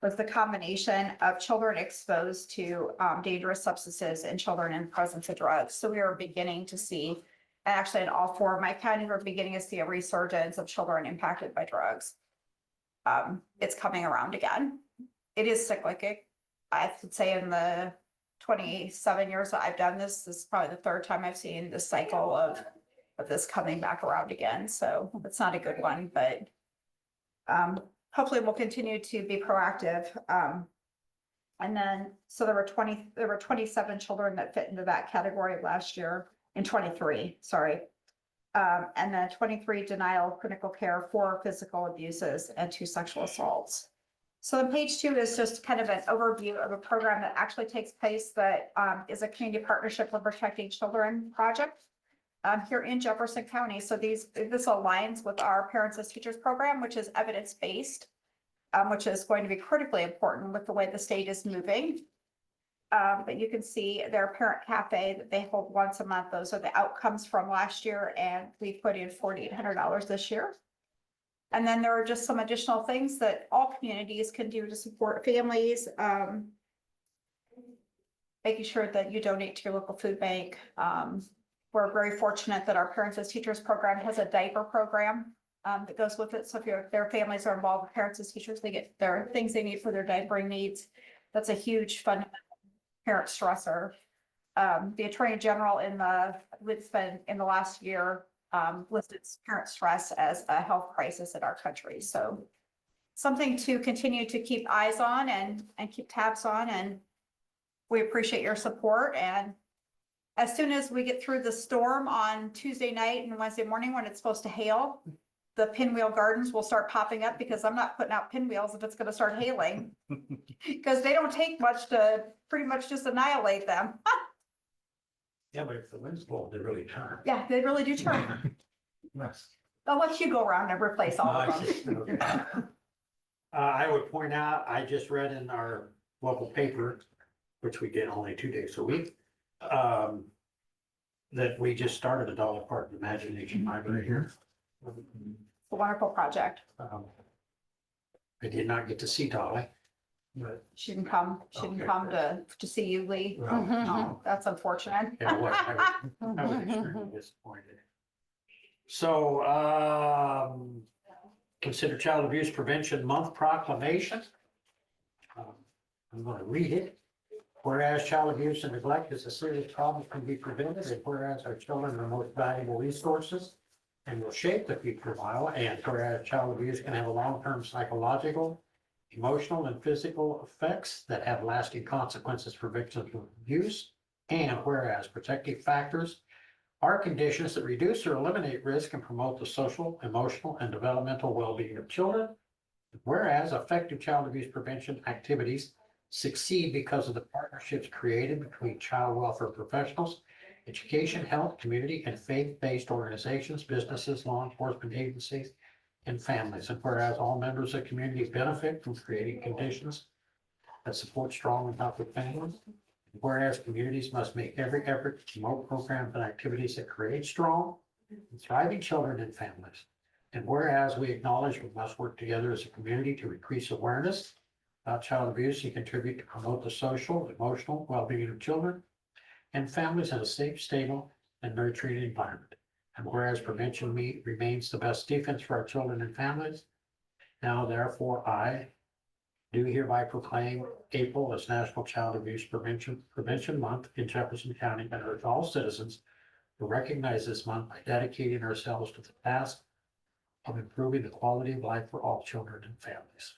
was the combination of children exposed to dangerous substances and children in the presence of drugs. So we are beginning to see, and actually in all 4 of my counties, we're beginning to see a resurgence of children impacted by drugs. It's coming around again. It is cyclic. I would say in the 27 years that I've done this, this is probably the 3rd time I've seen this cycle of this coming back around again. So it's not a good one, but hopefully we'll continue to be proactive. And then, so there were 27 children that fit into that category last year in 23, sorry. And then 23 denial of critical care, 4 physical abuses and 2 sexual assaults. So on page 2 is just kind of an overview of a program that actually takes place that is a community partnership for protecting children project here in Jefferson County. So this aligns with our Parents as Teachers program, which is evidence-based, which is going to be critically important with the way the state is moving. But you can see their parent cafe that they hold once a month. Those are the outcomes from last year, and we put in $4,800 this year. And then there are just some additional things that all communities can do to support families. Making sure that you donate to your local food bank. We're very fortunate that our Parents as Teachers program has a diaper program that goes with it. So if their families are involved with Parents as Teachers, they get their things they need for their diapering needs. That's a huge fundamental parent stressor. The Attorney General in the last year listed parent stress as a health crisis in our country. So something to continue to keep eyes on and keep tabs on. And we appreciate your support, and as soon as we get through the storm on Tuesday night and Wednesday morning when it's supposed to hail, the pinwheel gardens will start popping up, because I'm not putting out pinwheels if it's gonna start hailing. Because they don't take much to pretty much just annihilate them. Yeah, but if the wind's blowing, they really turn. Yeah, they really do turn. I'll let you go around and replace all of them. I would point out, I just read in our local paper, which we get only 2 days a week, that we just started a Dolly Parton Imagination Library here. It's a wonderful project. I did not get to see Dolly, but, She didn't come to see you, Lee. well, Oh, that's unfortunate. yeah, well, I was extremely disappointed. So, consider Child Abuse Prevention Month proclamation. I'm gonna read it. Whereas child abuse and neglect is a serious problem that can be prevented, and whereas our children are the most valuable resources and will shape the future of Iowa, and whereas child abuse can have a long-term psychological, emotional, and physical effects that have lasting consequences for victims of abuse, and whereas protective factors are conditions that reduce or eliminate risk and promote the social, emotional, and developmental well-being of children. Whereas effective child abuse prevention activities succeed because of the partnerships created between child welfare professionals, education, health, community, and faith-based organizations, businesses, law enforcement agencies, and families. And whereas all members of the community benefit from creating conditions that support strong and healthy families. Whereas communities must make every effort to promote programs and activities that create strong and thriving children and families. And whereas we acknowledge we must work together as a community to increase awareness about child abuse and contribute to promote the social, emotional well-being of children and families in a safe, stable, and nurturing environment. And whereas prevention remains the best defense for our children and families, now therefore I do hereby proclaim April as National Child Abuse Prevention Month in Jefferson County, and urge all citizens to recognize this month by dedicating ourselves to the task of improving the quality of life for all children and families.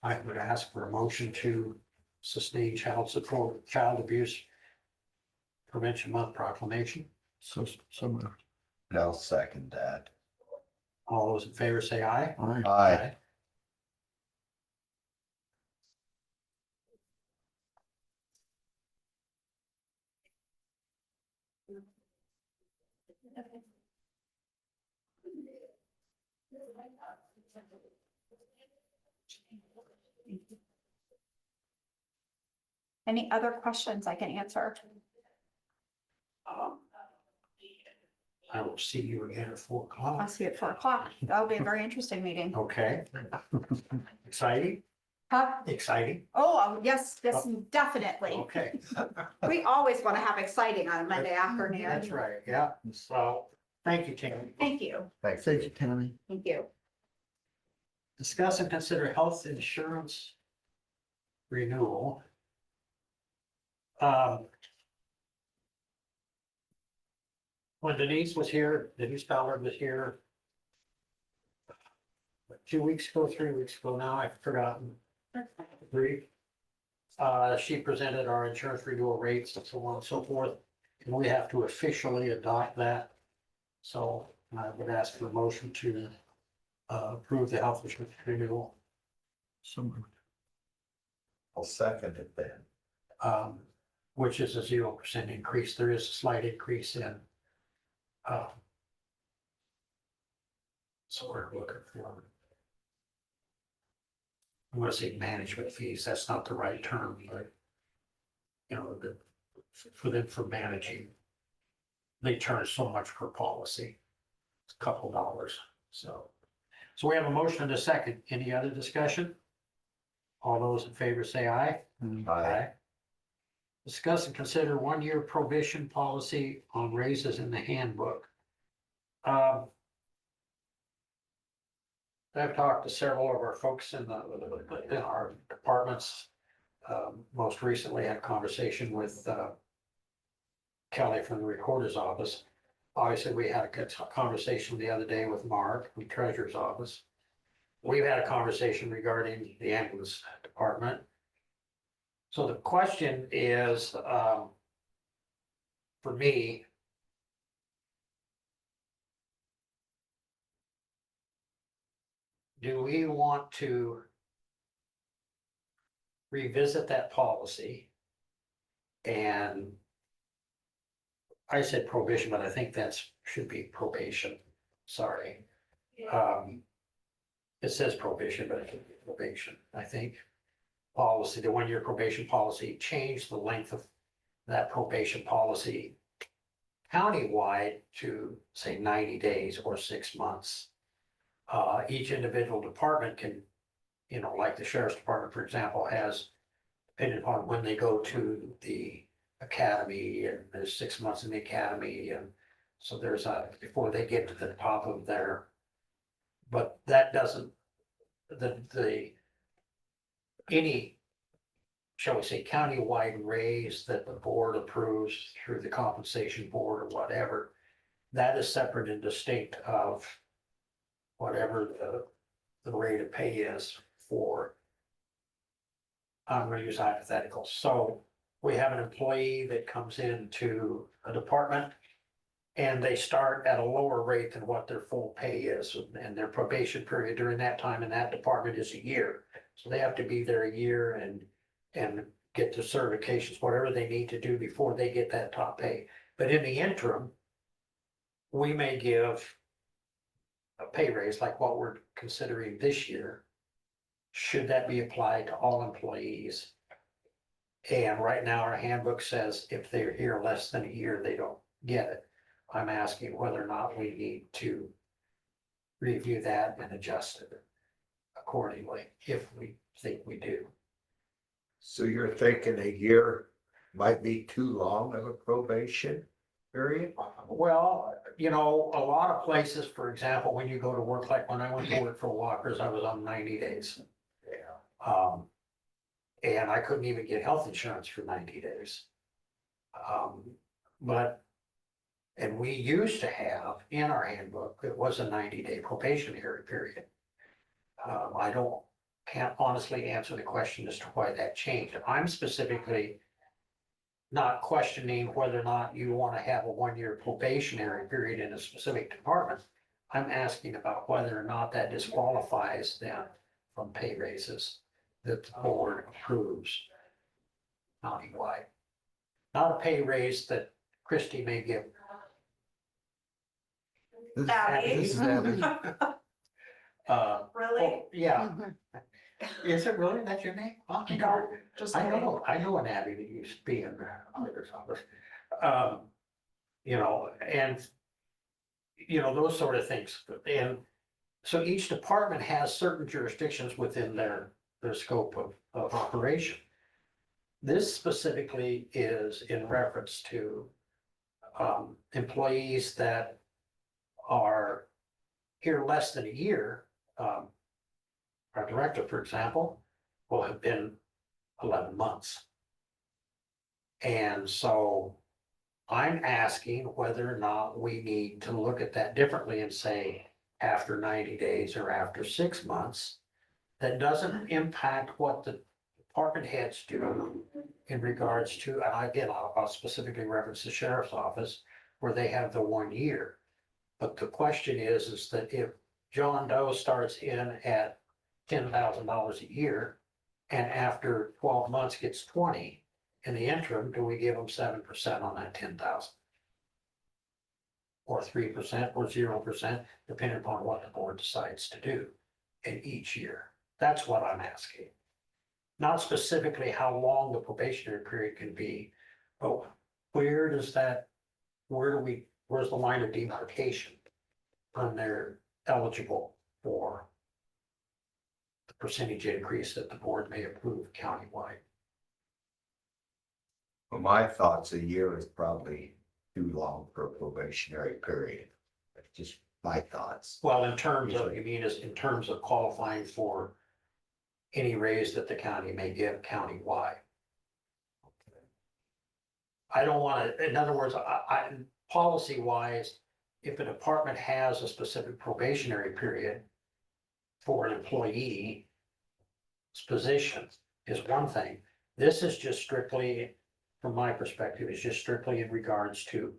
I would ask for a motion to sustain child abuse prevention month proclamation. So moved. And I'll second that. All those in favor say aye. Aye. Aye. Any other questions I can answer? I will see you again at 4 I'll o'clock. see you at 4 o'clock. That'll be a very interesting meeting. Okay. Exciting, Huh? exciting. Oh, yes, definitely. Okay. We always want to have exciting on a Monday afternoon. That's right, yeah. So, thank you, Tammy. Thank you. Thanks. Thank you, Tammy. Thank you. Discuss and consider health insurance renewal. When Denise Ballard was here 2 weeks ago, 3 weeks ago now, I've forgotten. Three. She presented our insurance renewal rates and so on and so forth, and we have to officially adopt that. So I would ask for a motion to approve the health insurance renewal. So moved. I'll second it then. Which is a 0% increase. There is a slight increase in. So we're looking for. I'm gonna say management fees. That's not the right term, but. You know, for managing. They charge so much per policy. It's a couple dollars, so. So we have a motion and a second. Any other discussion? All those in favor say aye. Aye. Discuss and consider 1-year prohibition policy on raises in the handbook. I've talked to several of our folks in our departments. Most recently had a conversation with Kelly from the Recorder's Office. Obviously, we had a good conversation the other day with Mark from Treasurer's Office. We've had a conversation regarding the ambulance department. So the question is, for me, do we want to revisit that policy? And I said probation, but I think that's, should be probation, sorry. It says probation, but it should be probation, I think. Policy, the one-year probation policy, changed the length of that probation policy countywide to say 90 days or 6 months. Each individual department can, you know, like the sheriff's department, for example, has, depending upon when they go to the academy, and there's 6 months in the academy, and so there's before they get to the top of their, but that doesn't, any, shall we say, countywide raise that the board approves through the compensation board or whatever, that is separate and distinct of whatever the rate of pay is for, I'm gonna use hypotheticals. So we have an employee that comes into a department and they start at a lower rate than what their full pay is, and their probation period during that time in that department is a year. So they have to be there a year and get the certifications, whatever they need to do before they get that top pay. But in the interim, we may give a pay raise like what we're considering this year. Should that be applied to all employees? And right now, our handbook says if they're here less than a year, they don't get it. I'm asking whether or not we need to review that and adjust it accordingly, if we think we do. So you're thinking a year might be too long of a probation period? Well, you know, a lot of places, for example, when you go to work, like when I went to work for Walker's, I was on 90 days. And I couldn't even get health insurance for 90 days. And we used to have in our handbook, it was a 90-day probationary period. Can't honestly answer the question as to why that changed. I'm specifically not questioning whether or not you want to have a 1-year probationary period in a specific department. I'm asking about whether or not that disqualifies them from pay raises that the board approves countywide. Not a pay raise that Christie may give. This is Abby. Really? Oh, yeah. Is it really? That's your name? Oh, my God. Just I know an Abby that used to be in the auditor's office. You know, and, you know, those sort of things. And so each department has certain jurisdictions within their scope of operation. This specifically is in reference to employees that are here less than a year. Our director, for example, will have been 11 months. And so I'm asking whether or not we need to look at that differently and say after 90 days or after 6 months. That doesn't impact what the department heads do in regards to, and again, I'll specifically reference the sheriff's office where they have the 1 year. But the question is that if John Doe starts in at $10,000 a year and after 12 months gets 20, in the interim, do we give them 7% on that 10,000? Or 3% or 0%, depending upon what the board decides to do in each year? That's what I'm asking. Not specifically how long the probationary period can be, but where's the line of demarcation when they're eligible for the percentage increase that the board may approve countywide? Well, my thoughts, a year is probably too long for a probationary period. That's just my thoughts. Well, in terms of, you mean, in terms of qualifying for any raise that the county may give countywide? I don't want to, in other words, policy wise, if a department has a specific probationary period for an employee's position is one thing. This is just strictly, from my perspective, is just strictly in regards to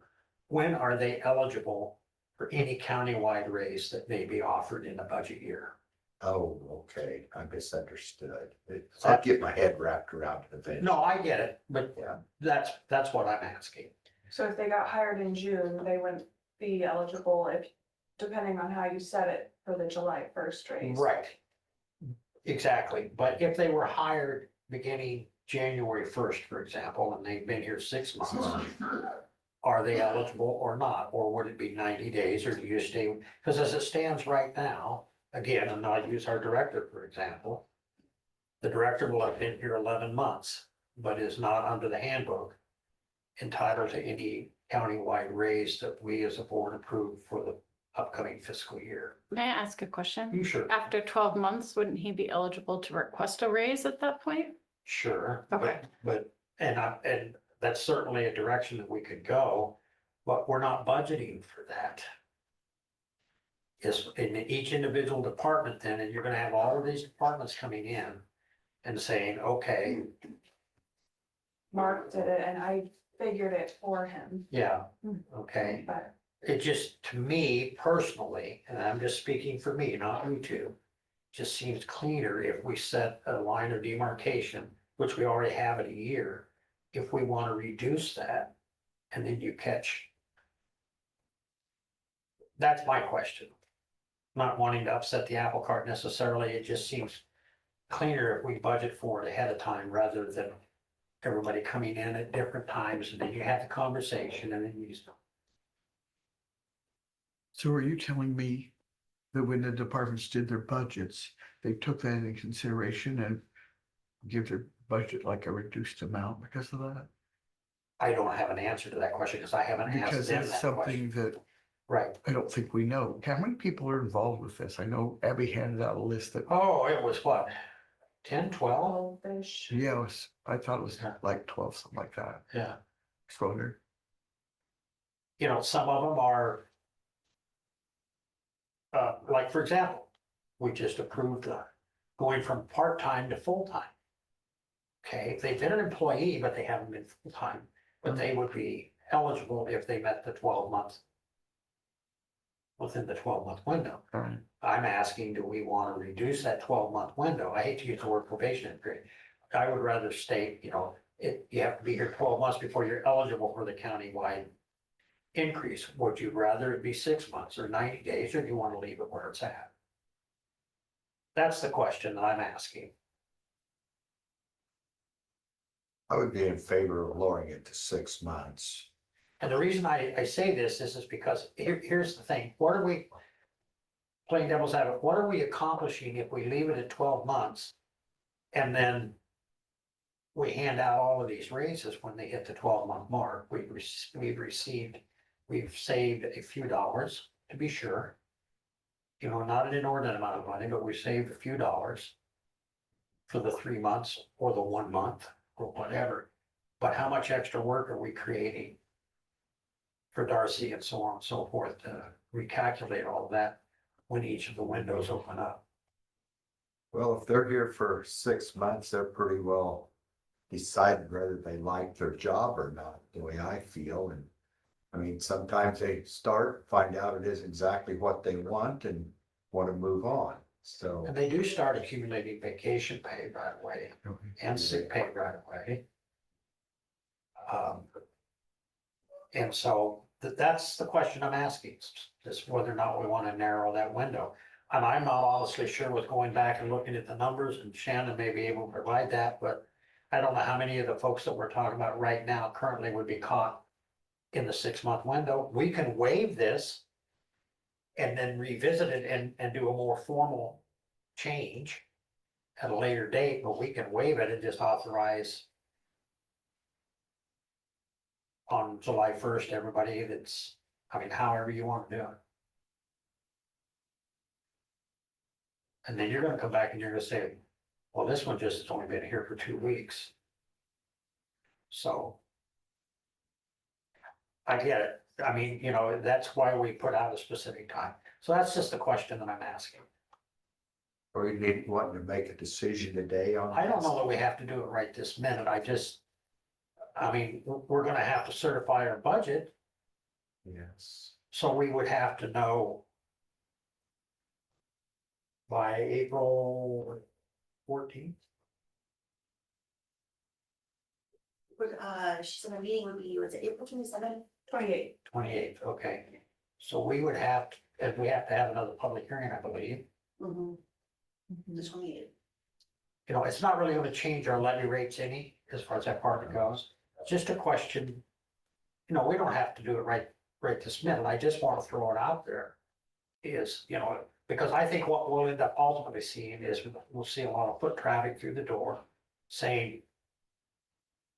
when are they eligible for any countywide raise that may be offered in the budget year? Oh, okay, I misunderstood. I'll get my head wrapped around it eventually. No, I get it, but Yeah. that's what I'm asking. So if they got hired in June, they wouldn't be eligible if, depending on how you set it for the July 1st raise. Right. Exactly, but if they were hired beginning January 1st, for example, and they've been here 6 months, are they eligible or not? Or would it be 90 days, or do you stay? Because as it stands right now, again, and I'll use our director, for example. The director will have been here 11 months, but is not under the handbook entitled to any countywide raise that we as a board approve for the upcoming fiscal year. May I ask a question? You sure? After 12 months, wouldn't he be eligible to request a raise at that point? Sure. Okay. But, and that's certainly a direction that we could go, but we're not budgeting for that. Is in each individual department then, and you're gonna have all of these departments coming in and saying, okay, Mark did it and I figured it for him, yeah, okay. but It just, to me personally, and I'm just speaking for me, not you two, just seems cleaner if we set a line of demarcation, which we already have in a year. If we want to reduce that, and then you catch. That's my question. Not wanting to upset the apple cart necessarily, it just seems cleaner if we budget for it ahead of time rather than everybody coming in at different times, and then you have the conversation and then you. So are you telling me that when the departments did their budgets, they took that into consideration and give their budget like a reduced amount because of that? I don't have an answer to that question because I haven't asked Because them that's that something question. that Right. I don't think we know. How many people are involved with this? I know Abby handed out a list that, Oh, it was what, 10, 12? all-ish. yeah, I thought it was like 12, something like that. Yeah. Exposure. You know, some of them are. Like, for example, we just approved going from part-time to full-time. Okay, if they've been an employee, but they haven't been full-time, but they would be eligible if they met the 12 months. Within the 12-month window. All right. I'm asking, do we want to reduce that 12-month window? I hate to use the word probationary period. I would rather state, you know, you have to be here 12 months before you're eligible for the countywide increase. Would you rather it be 6 months or 90 days, or do you want to leave it where it's at? That's the question that I'm asking. I would be in favor of lowering it to 6 months. And the reason I say this is because here's the thing, what are we, playing devil's advocate, what are we accomplishing if we leave it at 12 months? And then we hand out all of these raises when they hit the 12-month mark. We've saved a few dollars, to be sure. You know, not an inordinate amount of money, but we saved a few dollars for the 3 months or the 1 month or whatever. But how much extra work are we creating for Darcy and so on and so forth to recalculate all of that when each of the windows open up? Well, if they're here for 6 months, they're pretty well decided whether they like their job or not, the way I feel. And I mean, sometimes they start, find out it is exactly what they want and want to move on. So, And they do start accumulating vacation pay right away and sick pay right away. And so that's the question I'm asking, is whether or not we want to narrow that window. And I'm not honestly sure with going back and looking at the numbers, and Shannon may be able to provide that, but I don't know how many of the folks that we're talking about right now currently would be caught in the 6-month window. We can waive this and then revisit it and do a more formal change at a later date, but we can waive it and just authorize on July 1st, everybody that's, I mean, however you want to do it. And then you're gonna come back and you're gonna say, well, this one just has only been here for 2 weeks. So. I get it. I mean, you know, that's why we put out a specific time. So that's just the question that I'm asking. Or you need, wanting to make a decision today on? I don't this? know that we have to do it right this minute. I mean, we're gonna have to certify our budget, Yes. so we would have to know by April 14th. She said our meeting would be, was it April 27th? 28. 28th, okay. So we would have, and we have to have another public hearing, I believe. Mm-hmm. The 28th. You know, it's not really gonna change our levy rates any, as far as that part goes. Just a question, you know, we don't have to do it right this minute. I just want to throw it out there. Is, you know, because I think what we'll end up ultimately seeing is we'll see a lot of foot traffic through the door saying,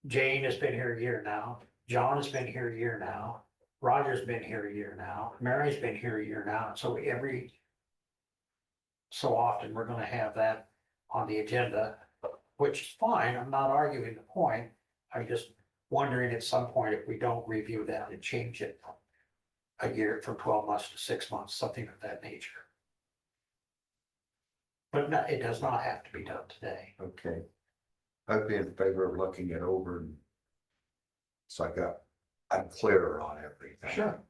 Jane has been here a year now, John has been here a year now, Roger's been here a year now, Mary's been here a year now, and so every so often, we're gonna have that on the agenda, which is fine, I'm not arguing the point. I'm just wondering at some point if we don't review that and change it a year from 12 months to 6 months, something of that nature. But no, it does not have to be done today. Okay. I'd be in favor of looking it over and. So I'm clearer on everything. Sure.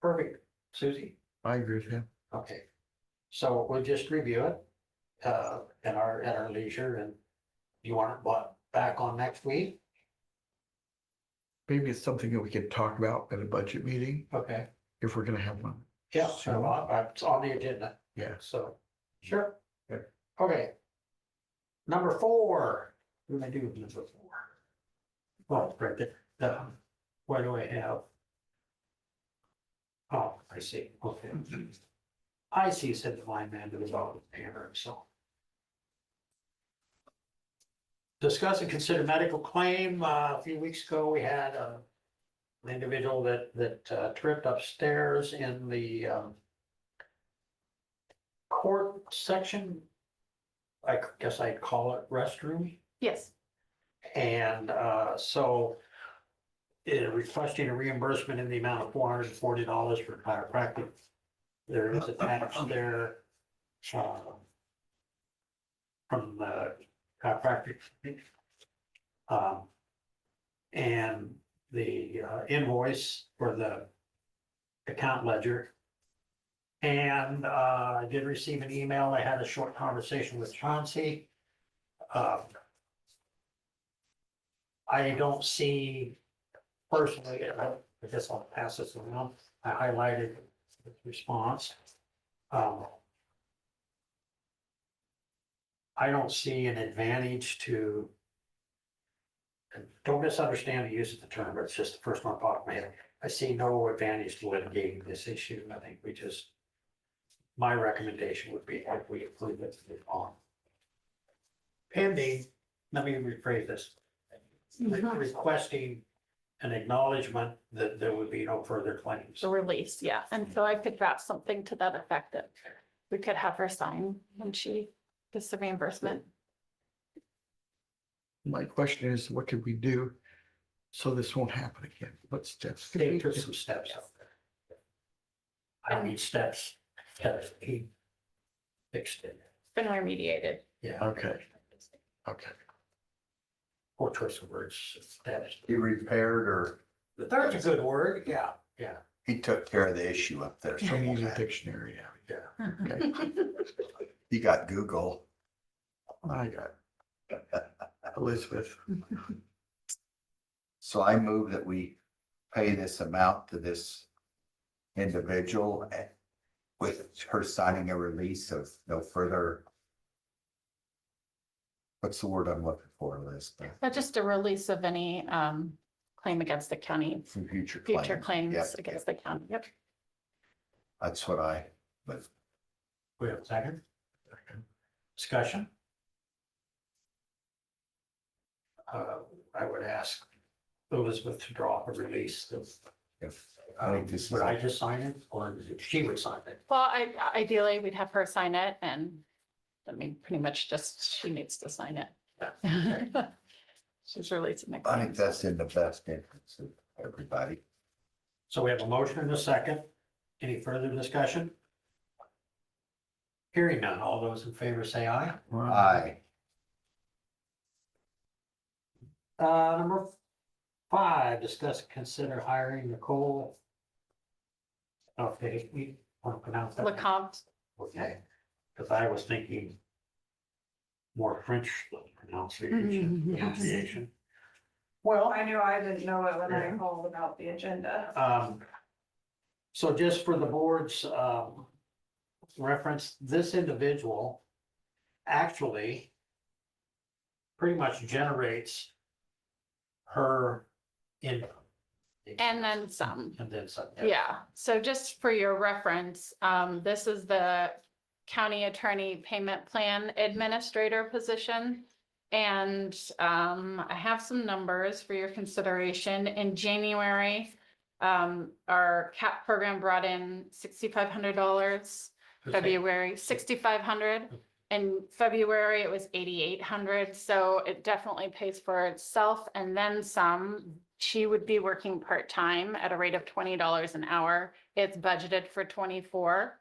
Perfect. Susie? I agree with him. Okay. So we'll just review it at our leisure, and you want it back on next week? Maybe it's something that we could talk about at a budget meeting, Okay. if we're gonna have one. Yeah, so it's on the agenda. Yeah. So, sure. Yeah. Okay. Number 4, what do I do with number 4? Well, right there, what do I have? Oh, I see, okay. I see, said the blind man to the dog with hammer, so. Discuss and consider medical claim, a few weeks ago, we had an individual that tripped upstairs in the court section. I guess I'd call it restroom. Yes. And so requesting a reimbursement in the amount of $440 for chiropractic. There is attached there from the chiropractic. And the invoice for the account ledger. And I did receive an email. I had a short conversation with Chauncey. I don't see personally, I guess I'll pass this around. I highlighted the response. I don't see an advantage to, and don't misunderstand the use of the term, but it's just the first one popped in my head. I see no advantage to litigating this issue. I think my recommendation would be if we include it on pending, let me rephrase this. Requesting an acknowledgement that there would be no further claims. The release, yeah. And so I could draft something to that effect that we could have her sign when she gets the reimbursement. My question is, what could we do so this won't happen again? What steps? could They we took do? some steps out there. I don't need steps, because he fixed it, Been remediated. yeah, Okay, okay. poor choice of words, steps. He repaired or That's a good word, yeah, yeah, he took care of the issue up there. I need a somewhere. dictionary, yeah. yeah. Okay, He got Google. I got Elizabeth. So I move that we pay this amount to this individual with her signing a release of no further. What's the word I'm looking for, Elizabeth? Just a release of any claim against the county, For future future claims. claims Yep, against the county. Yep. that's what but We have a second? Discussion? I would ask Elizabeth to draw up a release of, if, I think this is, would I just sign it, or she would sign it? Well, ideally, we'd have her sign it and I mean, pretty much just, she needs to sign it. She's releasing the I think claims. that's in the best interest of everybody. So we have a motion and a second. Any further discussion? Hearing none, all those in favor say aye. Aye. Number 5, discuss and consider hiring Nicole. Okay, we want to pronounce that? LeCompte. Okay, because I was thinking more French pronunciation. Well, I knew I didn't know it when I called about the agenda. so just for the board's, reference, this individual actually pretty much generates her income. And then some. And then some. Yeah, so just for your reference, this is the county attorney payment plan administrator position. And I have some numbers for your consideration. In January, our CAP program brought in $6,500. February, 6,500. In February, it was 8,800. So it definitely pays for itself and then some. She would be working part-time at a rate of $20 an hour. It's budgeted for 24.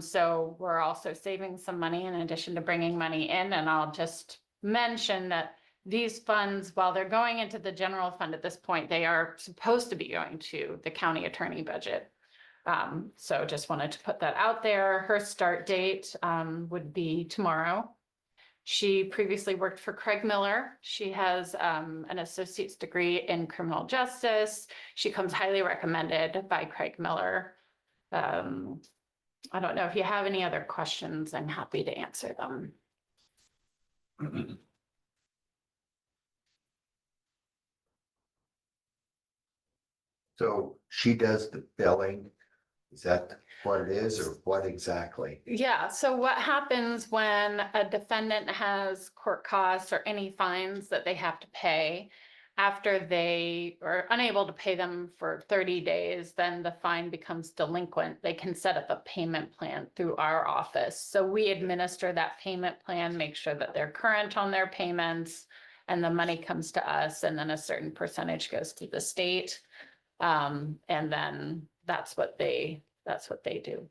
So we're also saving some money in addition to bringing money in. And I'll just mention that these funds, while they're going into the general fund at this point, they are supposed to be going to the county attorney budget. So just wanted to put that out there. Her start date would be tomorrow. She previously worked for Craig Miller. She has an associate's degree in criminal justice. She comes highly recommended by Craig Miller. I don't know if you have any other questions. I'm happy to answer them. So she does the billing. Is that what it is or what exactly? Yeah, so what happens when a defendant has court costs or any fines that they have to pay? After they are unable to pay them for 30 days, then the fine becomes delinquent. They can set up a payment plan through our office. So we administer that payment plan, make sure that they're current on their payments, and the money comes to us, and then a certain percentage goes to the state. And then that's what they do.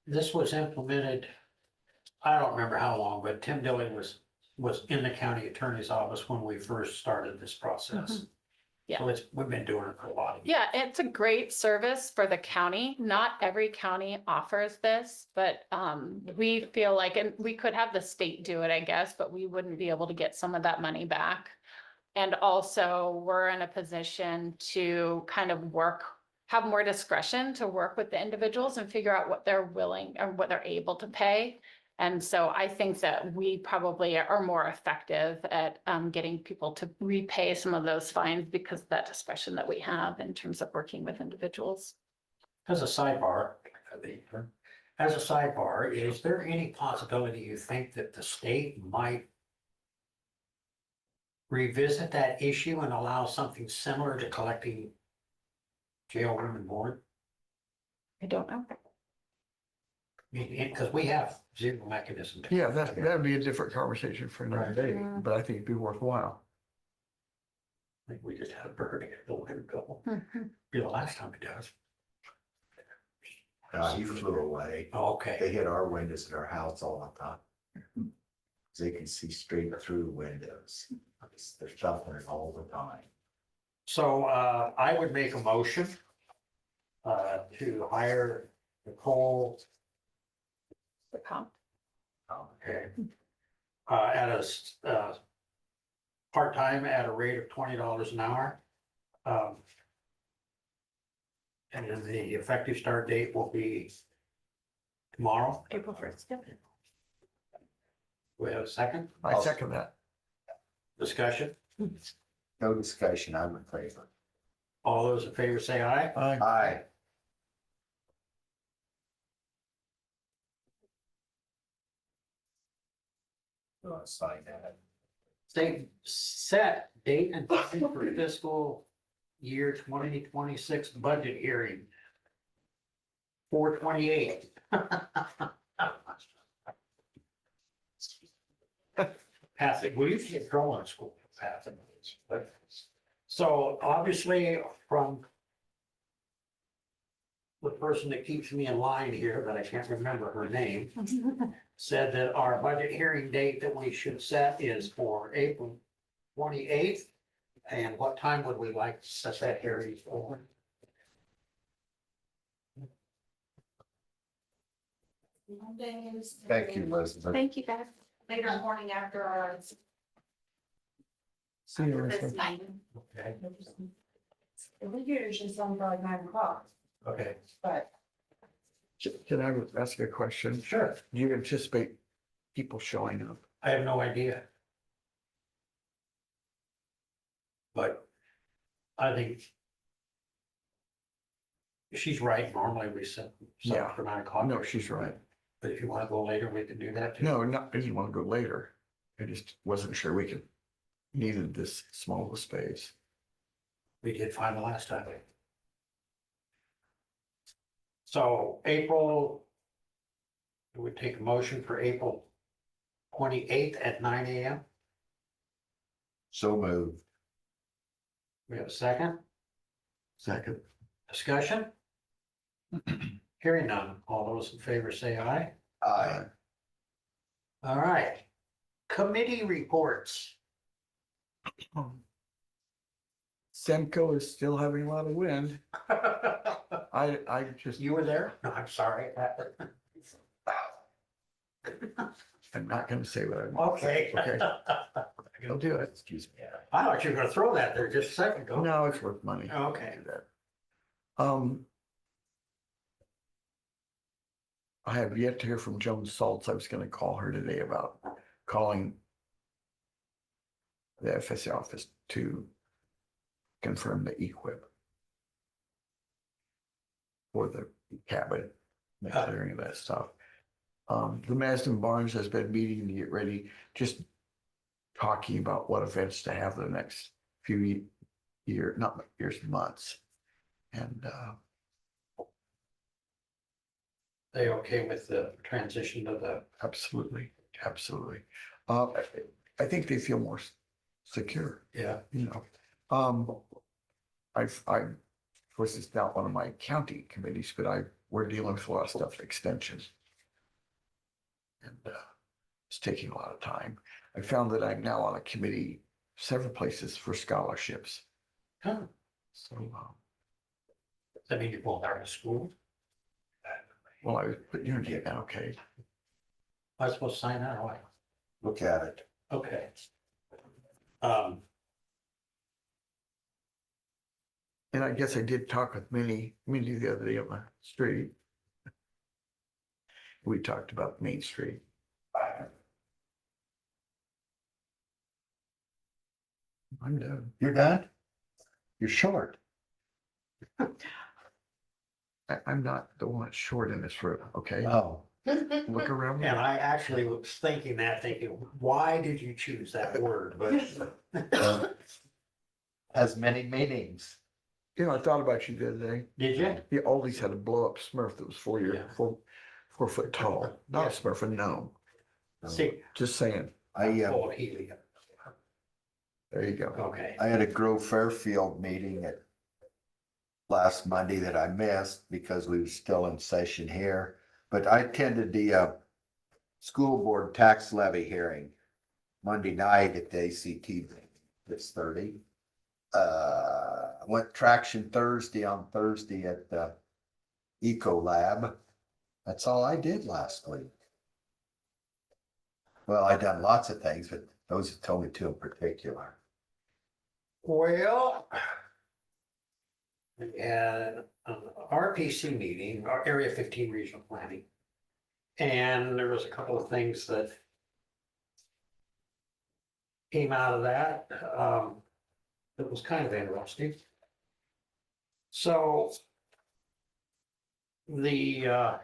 This was implemented, I don't remember how long, but Tim Dillon was in the county attorney's office when we first started this process. Yeah. So we've been doing it for a while. Yeah, it's a great service for the county. Not every county offers this, but we feel like, and we could have the state do it, I guess, but we wouldn't be able to get some of that money back. And also, we're in a position to kind of have more discretion to work with the individuals and figure out what they're willing or what they're able to pay. And so I think that we probably are more effective at getting people to repay some of those fines because of that discretion that we have in terms of working with individuals. As a sidebar, is there any possibility you think that the state might revisit that issue and allow something similar to collecting jail room and board? I don't know. Because we have zero mechanism. Yeah, that'd be a different conversation for another Right. day, but I think it'd be worthwhile. I think we just had a bird, don't let it go. Mhm. Be the last time it does. He flew away. They Okay, hit our windows in our house all the time. They can see straight through windows. They're suffering all the time. so I would make a motion to hire Nicole, okay, at a part-time at a rate of $20 an hour. And then the effective start date will be tomorrow. April 1st. Yep. We have a second I second that. discussion. No discussion, I'm in favor. All those in favor say aye. Aye. Sign that. State set date and time for fiscal year 2026 budget hearing. 4/28. Passing, we used to get thrown in school, passing. So obviously from the person that keeps me in line here, that I can't remember her name, said that our budget hearing date that we should set is for April 28th. And what time would we like to set that hearing for? Mondays. Thank you, Elizabeth. Thank you, guys. Later morning after our. See you, this Elizabeth. meeting. Okay, We usually send for like 9 o'clock, okay, but Can I ask you a question? sure. Do you anticipate people showing up? I have no idea. But I think she's right. Normally we set Yeah. for 9 o'clock. No, she's right. But if you want to go later, we can do that too. No, not, I didn't want to go later. I just wasn't sure we could, needed this small of a space. We did fine the last time. So April. We take a motion for April 28th at 9 AM. So moved. We have a second Second. discussion. Hearing none. All those in favor say aye. Aye. All right. Committee reports. Semco is still having a lot of wind. I just, You were there? No, I'm sorry. I'm not gonna say what I. Okay. Okay. I'll do it. Excuse me. I thought you were gonna throw that there just a second ago. No, it's worth money. Okay. Do that. I have yet to hear from Joan Saltz. I was gonna call her today about calling the FSA office to confirm the equip for the cabin, the clearing of that stuff. The Masden Barnes has been meeting to get ready, just talking about what events to have the next few not years, months. And They okay with the transition to the, absolutely, absolutely. I think they feel more secure, yeah, you know. Of course, it's not one of my county committees, but we're dealing with a lot of stuff, extensions. And it's taking a lot of time. I found that I'm now on a committee, several places for scholarships. huh, So, does that mean you're going back to school? well, I was putting your name, okay. I was supposed to sign that away. Look at it. Okay. And I guess I did talk with Minnie the other day on the street. We talked about Main Street. I'm done. You're done? You're short. I'm not the one that's short in this room, okay? Oh, Look around. And I actually was thinking, why did you choose that word? But has many meanings. You know, I thought about you the other day. did you? You always had a blow up Smurf that was Yeah. 4 foot tall, not a Yeah. Smurf, a gnome. See, Just saying, full of helium. there you go. Okay. I had a Grove Fairfield meeting at last Monday that I missed because we were still in session here. But I attended the school board tax levy hearing Monday night at the ACT this 30. Went traction on Thursday at the Eco Lab. That's all I did last week. Well, I done lots of things, but those have told me two in particular. Well, we had an RPC meeting, our Area 15 Regional Planning. And there was a couple of things that came out of that. That was kind of interesting. So well,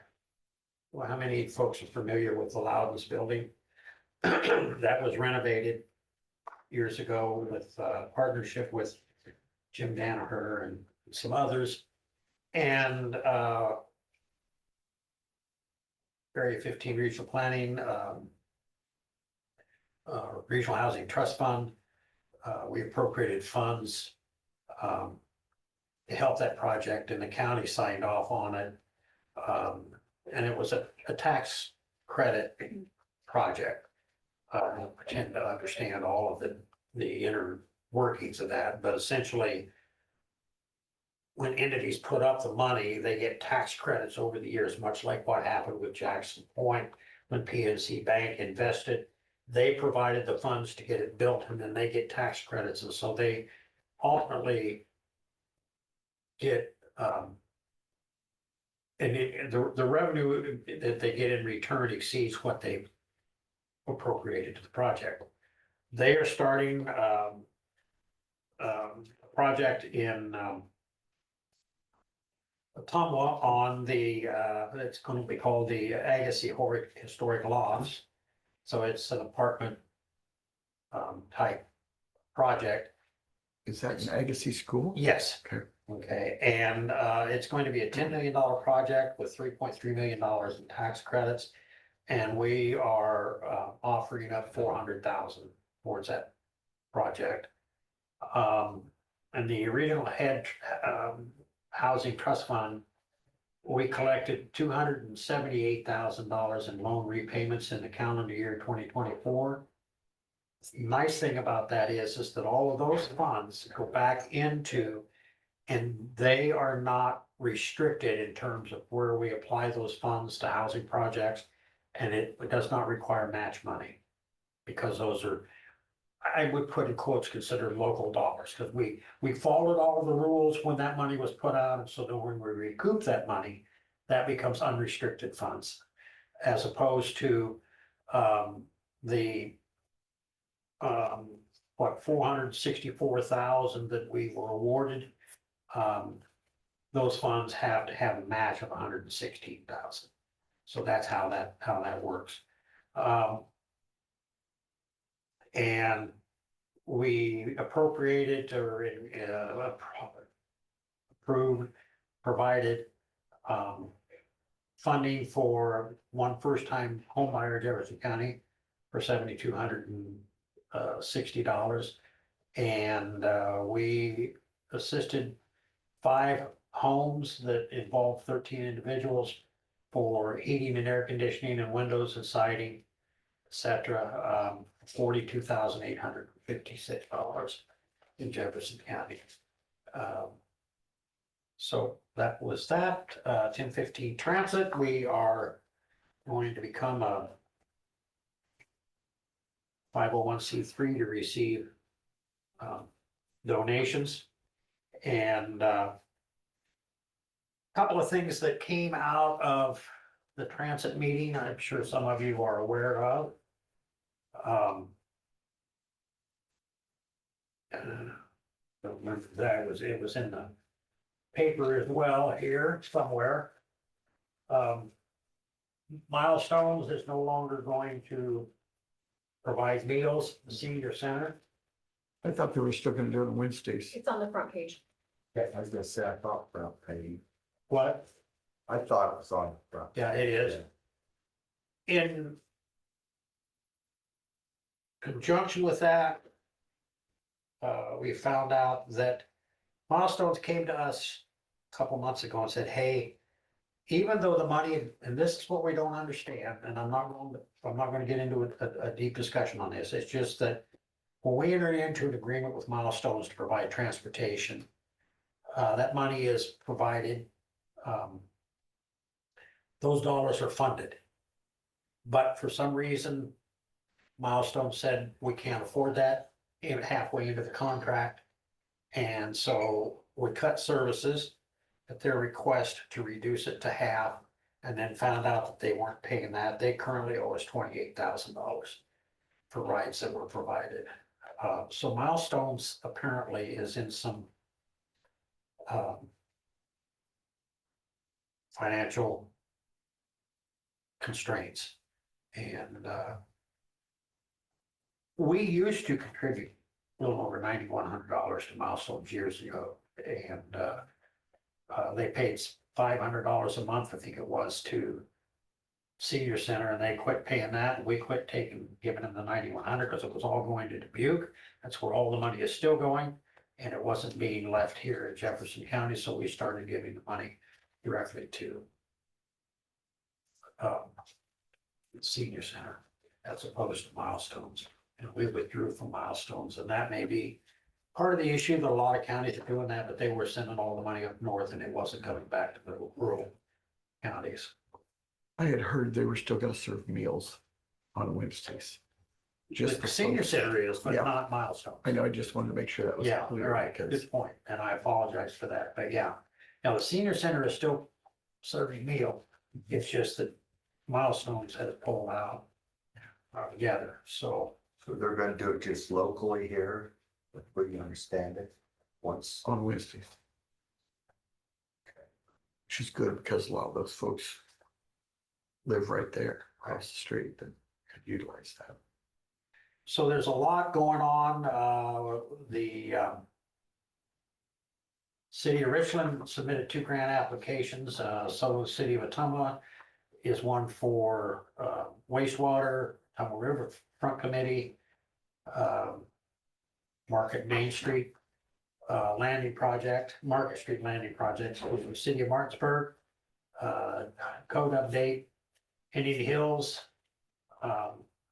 how many folks are familiar with the Loudon's building? That was renovated years ago with partnership with Jim Danaher and some others. And Area 15 Regional Planning, Regional Housing Trust Fund, we appropriated funds to help that project, and the county signed off on it. And it was a tax credit project. I don't pretend to understand all of the inner workings of that, but essentially, when entities put up the money, they get tax credits over the years, much like what happened with Jackson Point when PNC Bank invested. They provided the funds to get it built, and then they get tax credits, and so they ultimately get the revenue that they get in return exceeds what they appropriated to the project. They are starting a project in Ottumwa on the it's going to be called the Agassiz Historic Lofts. So it's an apartment type project. Is that an Agassiz school? Yes. Okay. Okay, and it's going to be a $10 million project with $3.3 million in tax credits. And we are offering up 400,000 towards that project. And the original head housing trust fund, we collected $278,000 in loan repayments in the calendar year 2024. Nice thing about that is that all of those funds go back into, and they are not restricted in terms of where we apply those funds to housing projects. And it does not require match money, because those are, I would put in quotes, considered local dollars, because we followed all of the rules when that money was put out, and so then when we recoup that money, that becomes unrestricted funds, as opposed to the 464,000 that we were awarded. Those funds have to have a match of 116,000. So that's how that works. And we appropriated or approved, provided funding for one first-time homebuyer in Jefferson County for $7,260. And we assisted 5 homes that involved 13 individuals for heating and air conditioning and windows and siding, etc. $42,856 in Jefferson County. So that was that. 1015 Transit, we are going to become a 501c3 to receive donations. And couple of things that came out of the transit meeting, I'm sure some of you are aware of. Don't remember that, it was in the paper as well here somewhere. Milestones is no longer going to provide meals at the senior center. I thought they were still gonna do it on Wednesdays. It's on the front page. Yeah, I was gonna say, I thought front page. What? I thought it was on the front. Yeah, it is. In conjunction with that, we found out that Milestones came to us a couple months ago and said, hey, even though the money, and this is what we don't understand, and I'm not going to get into a deep discussion on this. It's just that when we entered into an agreement with Milestones to provide transportation, that money is provided. Those dollars are funded. But for some reason, Milestone said we can't afford that even halfway into the contract. And so we cut services at their request to reduce it to half, and then found out that they weren't paying that. They currently owe us $28,000 for rides that were provided. So Milestones apparently is in some financial constraints. And we used to contribute a little over $9,100 to Milestones years ago. And they paid $500 a month, I think it was, to senior center, and they quit paying that. And we quit giving them the $9,100 because it was all going to Dubuque. That's where all the money is still going. And it wasn't being left here in Jefferson County, so we started giving the money directly to the senior center as opposed to Milestones. And we withdrew from Milestones, and that may be part of the issue that a lot of counties are doing that, but they were sending all the money up north and it wasn't coming back to the rural counties. I had heard they were still gonna serve meals on Wednesdays. Just The senior center is, but Yeah. not Milestones. I know, I just wanted to make sure that was Yeah, clear. right, Because good point, and I apologize for that, but yeah. Now, the senior center is still serving meal, it's just that Milestones has pulled out together, so. So they're gonna do it just locally here, where you understand it, once. on Wednesdays. Which is good because a lot of those folks live right there across the street and could utilize that. So there's a lot going on, the city of Richland submitted 2 grant applications, so the city of Ottumwa is one for wastewater, Ottumwa River Front Committee, Market Main Street landing project, Market Street landing project, so the city of Martinsburg, code update, Indian Hills,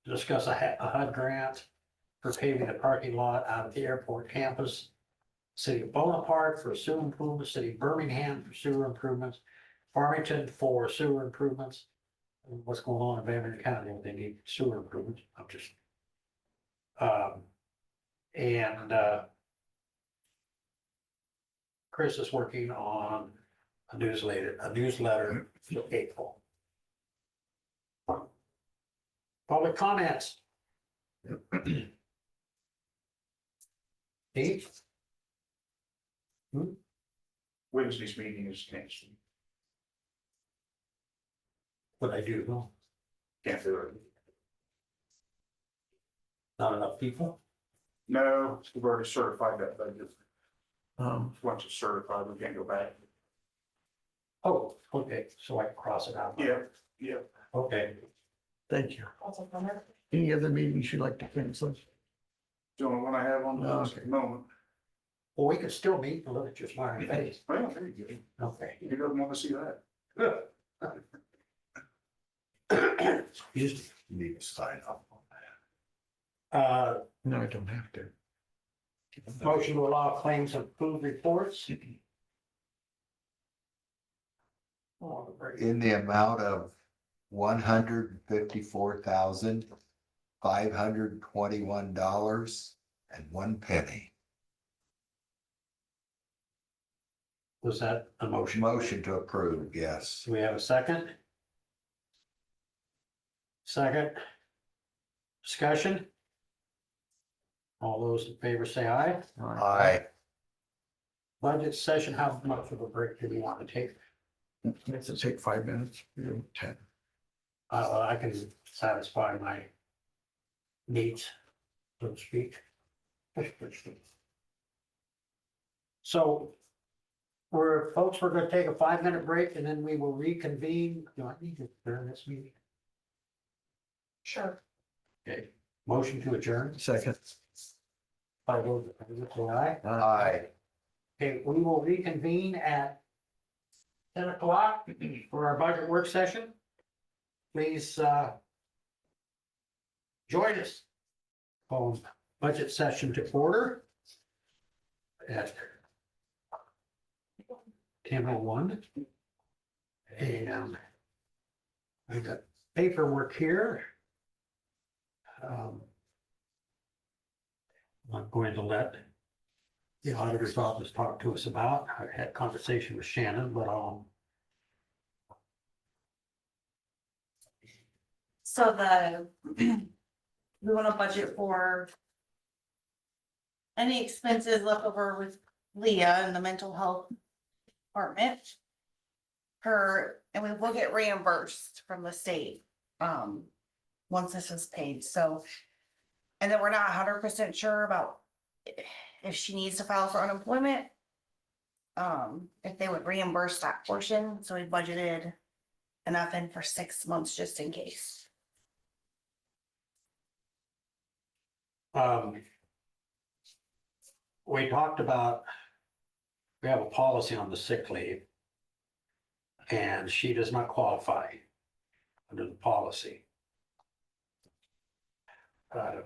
discuss a HUD grant for paving the parking lot out of the airport campus, city of Bonaparte for sewer improvements, city of Birmingham for sewer improvements, Farmington for sewer improvements. What's going on in Van County, they need sewer improvements, I'm just. And Chris is working on a newsletter for April. Public comments. Steve? Wednesday's meeting is canceled. What I do, no, Can't do it. not enough people. No, we've already certified that budget. Um, Once it's certified, we can't go back. Oh, okay, so I can cross it out. Yeah. Okay, Thank you. Also from her. Any other meetings you'd like to cancel? The only one I have on the list at the moment. well, we can still meet and look at your smiling face. Well, there you go. Okay. Who doesn't want to see that? Excuse me. You need to sign up on No, I don't have to. Motion to allow claims and food reports. Oh, that. great. In the amount of $154,521.01. Was that a motion? Motion to approve, yes. Do we have a second? Second. Discussion? All those in favor say aye. Aye. Budget session, how much of a break do we want to take? Does it take 5 minutes? 10. I can satisfy my needs, so to speak. So folks, we're gonna take a 5-minute break and then we will reconvene. Do I need to adjourn this meeting? Sure. Okay, motion to adjourn. Second. By those in favor, say aye. Aye. Okay, we will reconvene at 10 o'clock for our budget work session. Please, join us. Call budget session to order at 10:01. And I got paperwork here. I'm going to let the auditor's office talk to us about. I had a conversation with Shannon, but So we want to budget for any expenses left over with Leah in the mental health department. And we will get reimbursed from the state, once this is paid, so. And then we're not 100% sure about if she needs to file for unemployment. If they would reimburse that portion, so we budgeted enough in for 6 months just in case. we talked about, we have a policy on the sick leave. And she does not qualify under the policy.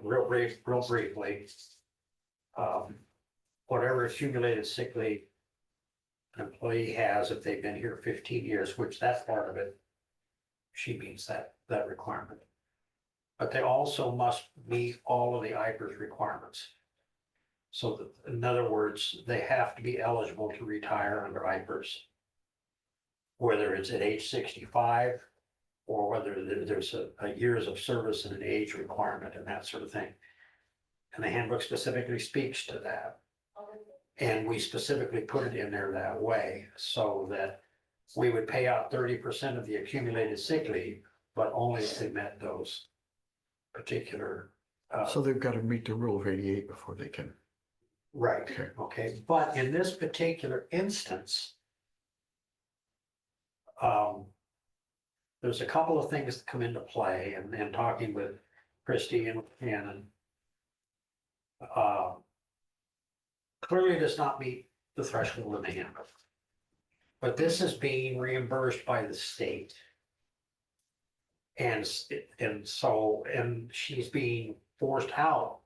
Real briefly. Whatever accumulated sick leave an employee has, if they've been here 15 years, which that's part of it, she meets that requirement. But they also must meet all of the IPERS requirements. So that, in other words, they have to be eligible to retire under IPERS. Whether it's at age 65 or whether there's a years of service and an age requirement and that sort of thing. And the handbook specifically speaks to that. And we specifically put it in there that way so that we would pay out 30% of the accumulated sick leave, but only if they met those particular. So they've got to meet the rule of 88 before they can. Right, okay, but in this particular instance, there's a couple of things that come into play and talking with Christie and Shannon. Clearly does not meet the threshold of the handbook. But this is being reimbursed by the state. And she's being forced out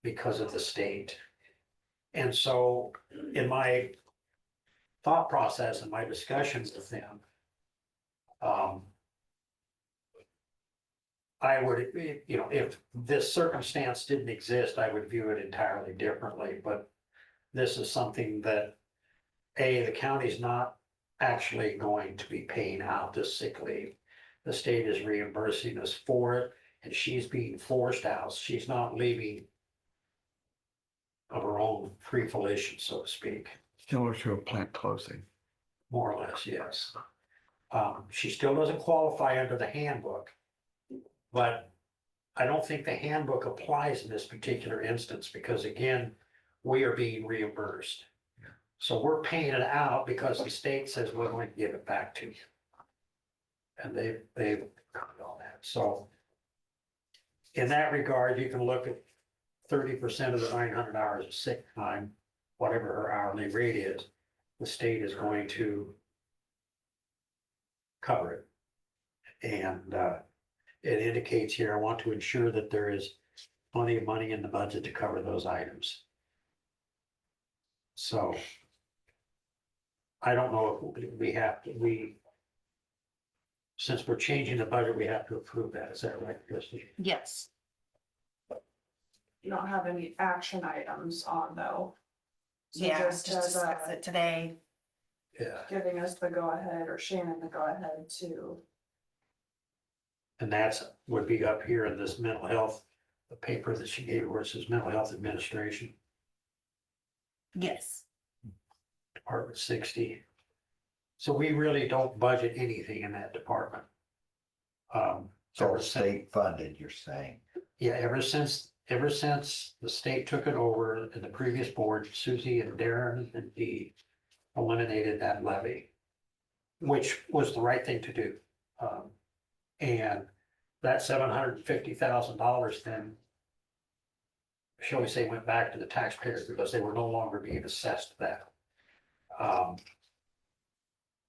because of the state. And so in my thought process and my discussions with them, I would, if this circumstance didn't exist, I would view it entirely differently, but this is something that, the county's not actually going to be paying out this sick leave. The state is reimbursing us for it, and she's being forced out. She's not leaving of her own free volition, so to speak. Similar to a plant closing. More or less, yes. She still doesn't qualify under the handbook. But I don't think the handbook applies in this particular instance because again, we are being reimbursed. So we're paying it out because the state says we're going to give it back to you. And they've covered all that. So in that regard, you can look at 30% of the 900 hours of sick time, whatever her hourly rate is, the state is going to cover it. And it indicates here, I want to ensure that there is plenty of money in the budget to cover those items. So I don't know if since we're changing the budget, we have to approve that. Is that right, Christie? Yes. You don't have any action items on though. So Yeah, just just as discuss it today. Yeah. giving us the go ahead or Shannon the go ahead to. And would be up here in this mental health, the paper that she gave where it says mental health administration, Yes. Department 60. So we really don't budget anything in that department. It's all ever since- state funded, you're saying. Yeah, ever since the state took it over and the previous board, Susie and Darren and Dee eliminated that levy, which was the right thing to do. And that $750,000 then, shall we say, went back to the taxpayers because they were no longer being assessed that.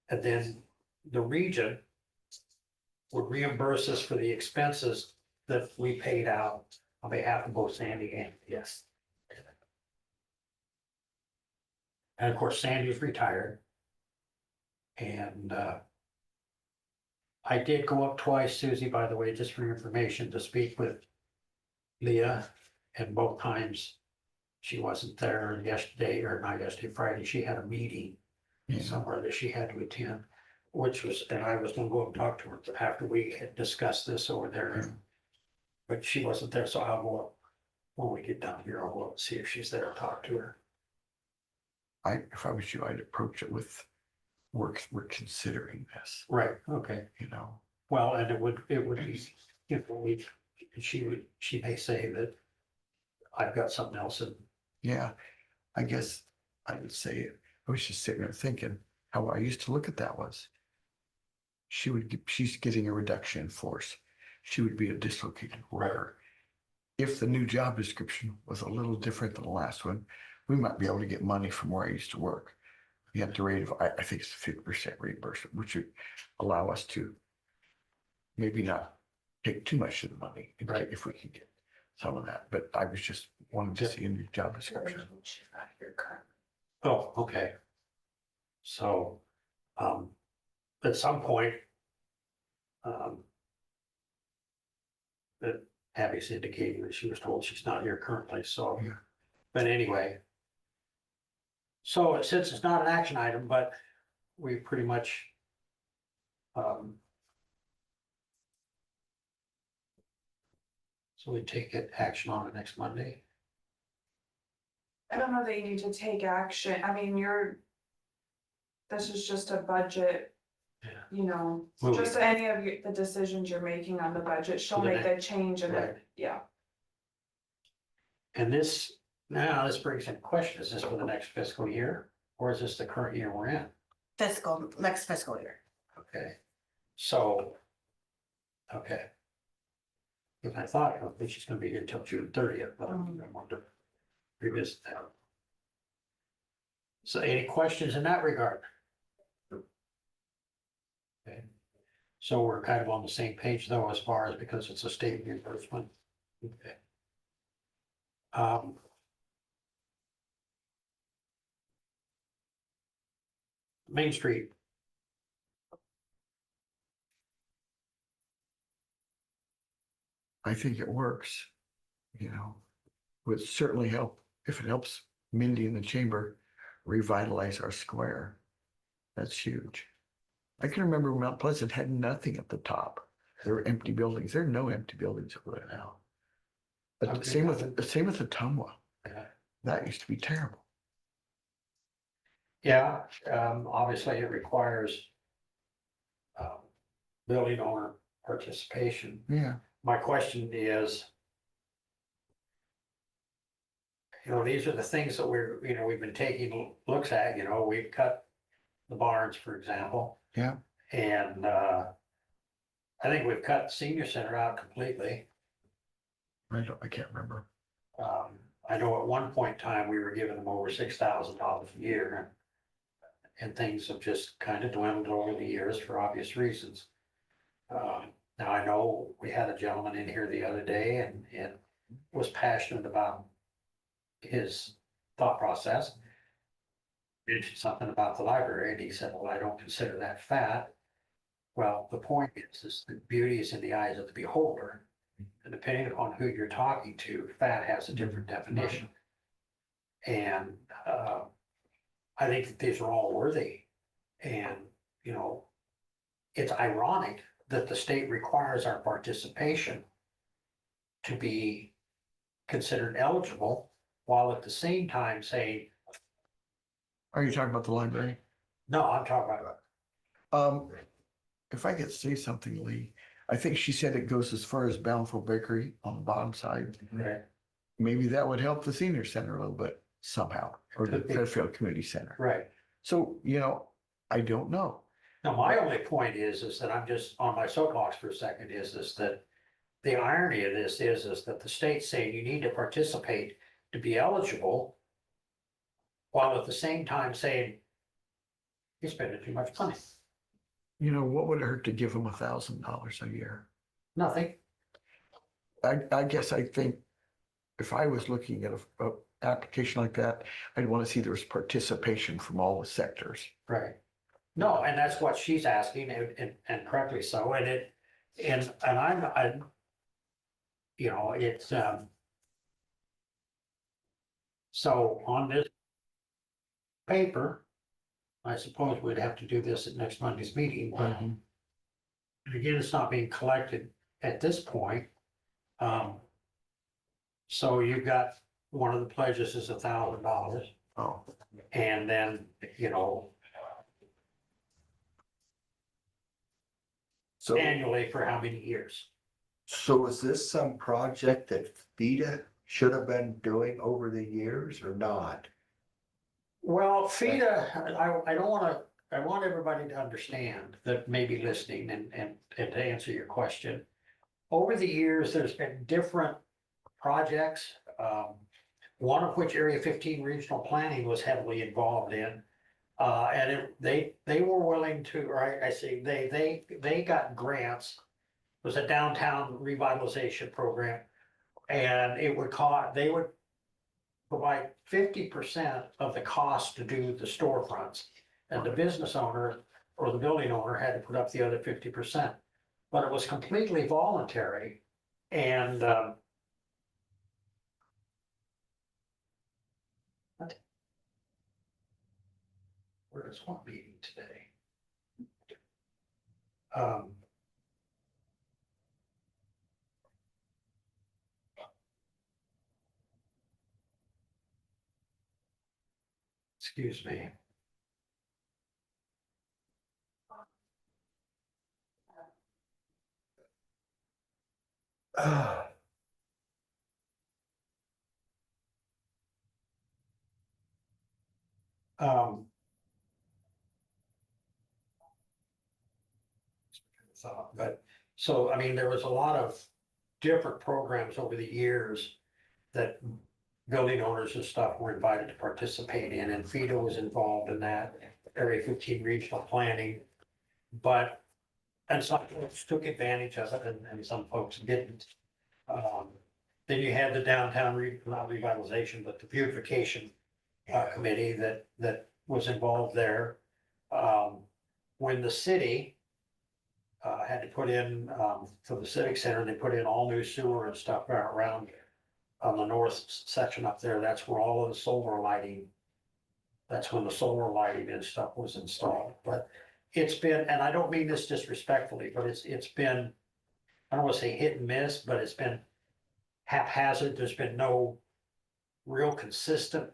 And then the region would reimburse us for the expenses that we paid out on behalf of both Sandy and yes. And of course, Sandy's retired. And I did go up twice, Susie, by the way, just for your information, to speak with Leah. And both times she wasn't there yesterday, or not yesterday, Friday. She had a meeting somewhere that she had to attend, and I was gonna go up and talk to her after we had discussed this over there. But she wasn't there, so I'll go up when we get down here. I'll go up and see if she's there and talk to her. If I was you, I'd approach it with, we're considering this, Right, okay. Well, and it would be, she may say that I've got something else and Yeah, I guess I would say, I was just sitting there thinking, how I used to look at that was, she's getting a reduction in force. She would be a dislocated worker. if the new job description was a little different than the last one, we might be able to get money from where I used to work. We had the rate of, I think it's 50% reimbursement, which would allow us to maybe not take too much of the money Right. if we can get some of that. But I was just wanting to see a new job description. Oh, okay. So, at some point, that Abby's indicating that she was told she's not here currently, so, Yeah. but anyway. So since it's not an action item, but we pretty much, so we take it action on it next Monday. I don't know that you need to take action. I mean, this is just a budget. Yeah. You know, Moving. just any of the decisions you're making on the budget, she'll For the make the change and right. then, yeah. And this brings in question, is this for the next fiscal year, or is this the current year we're in? Next fiscal year. Okay, so, okay. If I thought, I don't think she's gonna be here until June 30th, but I want to revisit that. So any questions in that regard? Okay, so we're kind of on the same page though, as far as because it's a state reimbursement. Okay. Main Street. I think it works, would certainly help, if it helps Mindy and the chamber revitalize our square. That's huge. I can remember when Mount Pleasant had nothing at the top. There were empty buildings. There are no empty buildings over there now. But Okay. same with the Tumwa. Yeah. That used to be terrible. Yeah, obviously it requires building owner participation. Yeah. My question is, these are the things that we've been taking looks at, we've cut the barns, for example. Yeah. And I think we've cut the senior center out completely. I can't remember. I know at one point in time, we were giving them over $6,000 a year. And things have just kind of dwindled over the years for obvious reasons. Now I know we had a gentleman in here the other day and was passionate about his thought process. Mentioned something about the library and he said, well, I don't consider that fat. Well, the point is the beauty is in the eyes of the beholder. And depending upon who you're talking to, fat has a different definition. And I think that these are all worthy. And, it's ironic that the state requires our participation to be considered eligible, while at the same time saying, Are you talking about the library? no, I'm talking about. If I could say something, Lee, I think she said it goes as far as Bountiful Bakery on the bottom side. Right. Maybe that would help the senior center a little bit somehow, or the Could be. Fairfield Community Center. Right. So, I don't know. Now, my only point is that I'm just on my soapbox for a second, is that the irony of this is that the state's saying you need to participate to be eligible, while at the same time saying you're spending too much money. What would it hurt to give them $1,000 a year? Nothing. I guess I think if I was looking at a application like that, I'd want to see there's participation from all the sectors. Right. No, and that's what she's asking, and correctly so, and I'm, it's, so on this paper, I suppose we'd have to do this at next Monday's meeting. And again, it's not being collected at this point. So you've got, one of the pledges is $1,000. Oh, And then, So, annually for how many years? so is this some project that FIDA should have been doing over the years or not? Well, FIDA, I don't wanna, I want everybody to understand that may be listening and to answer your question. Over the years, there's been different projects, one of which Area 15 Regional Planning was heavily involved in. They were willing to, or I say, they got grants. It was a downtown revitalization program. And it would cost, they would provide 50% of the cost to do the storefronts. And the business owner or the building owner had to put up the other 50%. But it was completely voluntary. And where is one meeting today? Excuse me. Um, but, so, I mean, there was a lot of different programs over the years that building owners and stuff were invited to participate in, and FIDO was involved in that, Area 15 Regional Planning. But, and some folks took advantage of it and some folks didn't. Then you had the downtown, not revitalization, but the beautification committee that was involved there. When the city had to put in, for the civic center, they put in all new sewer and stuff around on the north section up there. That's where all of the solar lighting, that's when the solar lighting and stuff was installed. But it's been, and I don't mean this disrespectfully, but it's been, I don't want to say hit and miss, but it's been haphazard. There's been no real consistent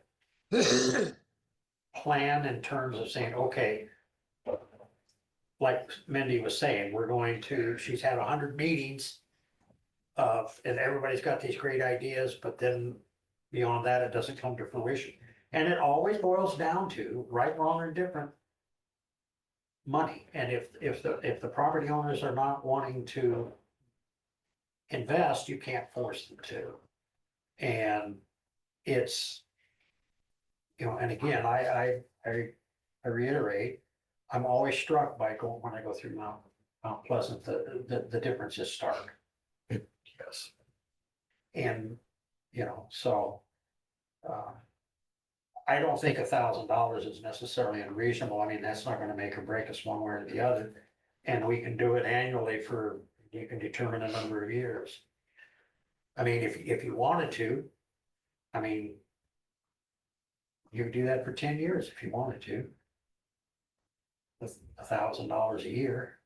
plan in terms of saying, okay, like Mindy was saying, we're going to, she's had 100 meetings and everybody's got these great ideas, but then beyond that, it doesn't come to fruition. And it always boils down to right, wrong, or different money. And if the property owners are not wanting to invest, you can't force them to. And it's, you know, and again, I reiterate, I'm always struck by when I go through Mount Pleasant, the difference is stark. Yes. And, you know, so, I don't think $1,000 is necessarily unreasonable. I mean, that's not gonna make or break us one way or the other. And we can do it annually for, you can determine a number of years. I mean, if you wanted to, I mean, you could do that for 10 years if you wanted to. With $1,000 a year.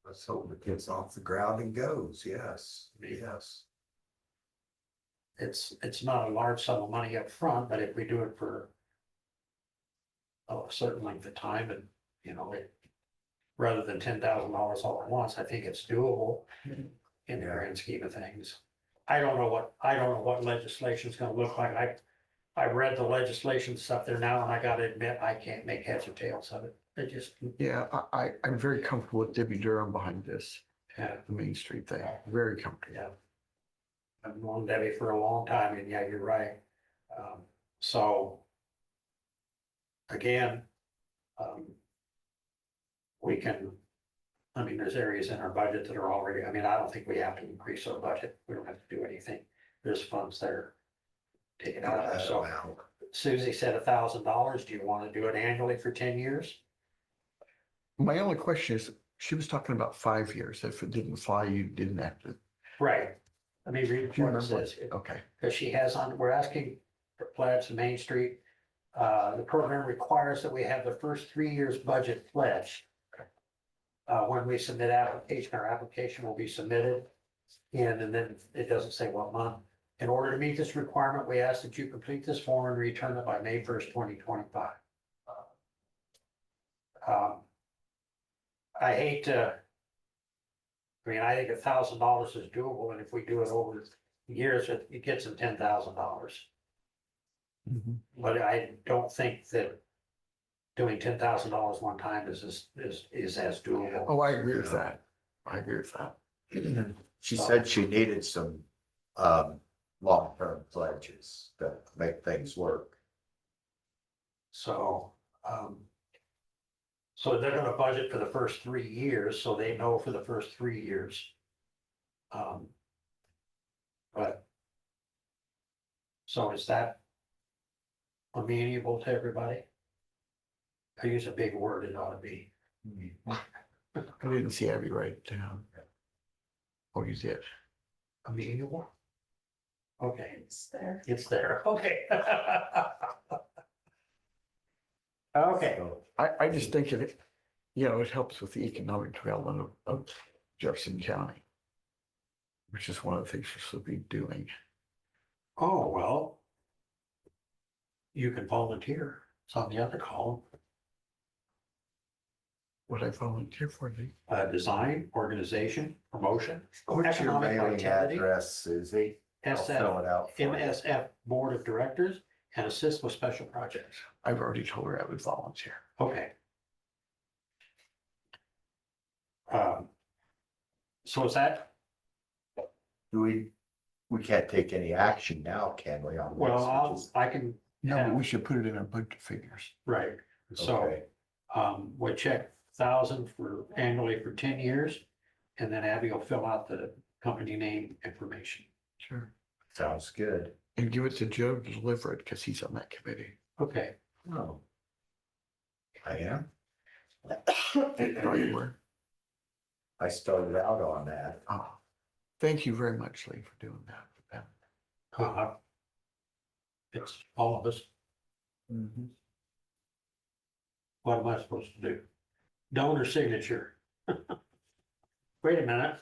Let's hope it gets off the ground and goes. Yes, yes. It's not a large sum of money up front, but if we do it for a certain length of time and, you know, rather than $10,000 all at once, I think it's doable in the grand scheme of things. I don't know what legislation is gonna look like. I read the legislation stuff there now, and I gotta admit, I can't make heads or tails of it. It just, Yeah, I'm very comfortable with Debbie Durham behind this, yeah, the Main Street thing, very comfortable. yeah. I've known Debbie for a long time, and yeah, you're right. So again, we can, I mean, there's areas in our budget that are already, I mean, I don't think we have to increase our budget. We don't have to do anything. There's funds there. Take it out of, so Susie said $1,000. Do you want to do it annually for 10 years? My only question is, she was talking about 5 years. If it didn't fly, you didn't have to. Right. Let me read Do you what it remember? says. Okay. Because she has on, we're asking for pledge to Main Street. The program requires that we have the first 3 years budget pledged. When we submit application, our application will be submitted in, and then it doesn't say what month. In order to meet this requirement, we ask that you complete this form and return it by May 1st, 2025. I hate to, I mean, I think $1,000 is doable, and if we do it over years, it gets them $10,000. But I don't think that doing $10,000 one time is as doable. Oh, I agree with that. I agree with that. She said she needed some long-term pledges to make things work. So, so they're gonna budget for the first 3 years, so they know for the first 3 years. But. So is that amenable to everybody? I use a big word, it ought to be. I didn't see Abby write it down. Oh, you did. Amenable? Okay, It's there. it's there, okay. Okay, So, I just think it, you know, it helps with the economic development of Jefferson County. Which is one of the things we should be doing. oh, well. You can volunteer, it's on the other column, What I volunteer for, Lee. design, organization, promotion, what's your economic mailing vitality, address, Susie? I'll fill SF, it out for you. MSF Board of Directors, and assist with special projects. I've already told her I would volunteer. Okay. So is that, Do we can't take any action now, can we, on this? well, I can, No, but we should put it in our budget figures. right, so, Okay. we check 1,000 for annually for 10 years. And then Abby will fill out the company name information. Sure. Sounds good. And give it to Joe to deliver it, because he's on that committee. Okay, Oh. I am. Thought you were. I started out on that. Oh, thank you very much, Lee, for doing that. it's all of us. What am I supposed to do? Donor signature. Wait a minute.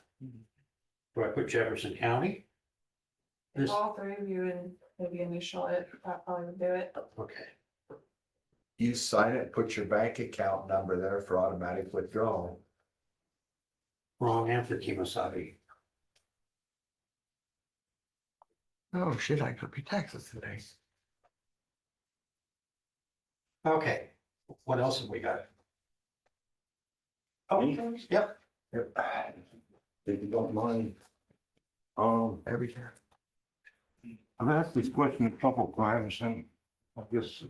Do I put Jefferson County? This, All three of you and maybe initial it, that probably would do it. okay, You sign it, put your bank account number there for automatic withdrawal. wrong answer, Kimasabi. Oh, shit, I could pay taxes today. Okay, what else have we got? Oh, yep, If you don't mind. Every year. I've asked this question a couple times and I guess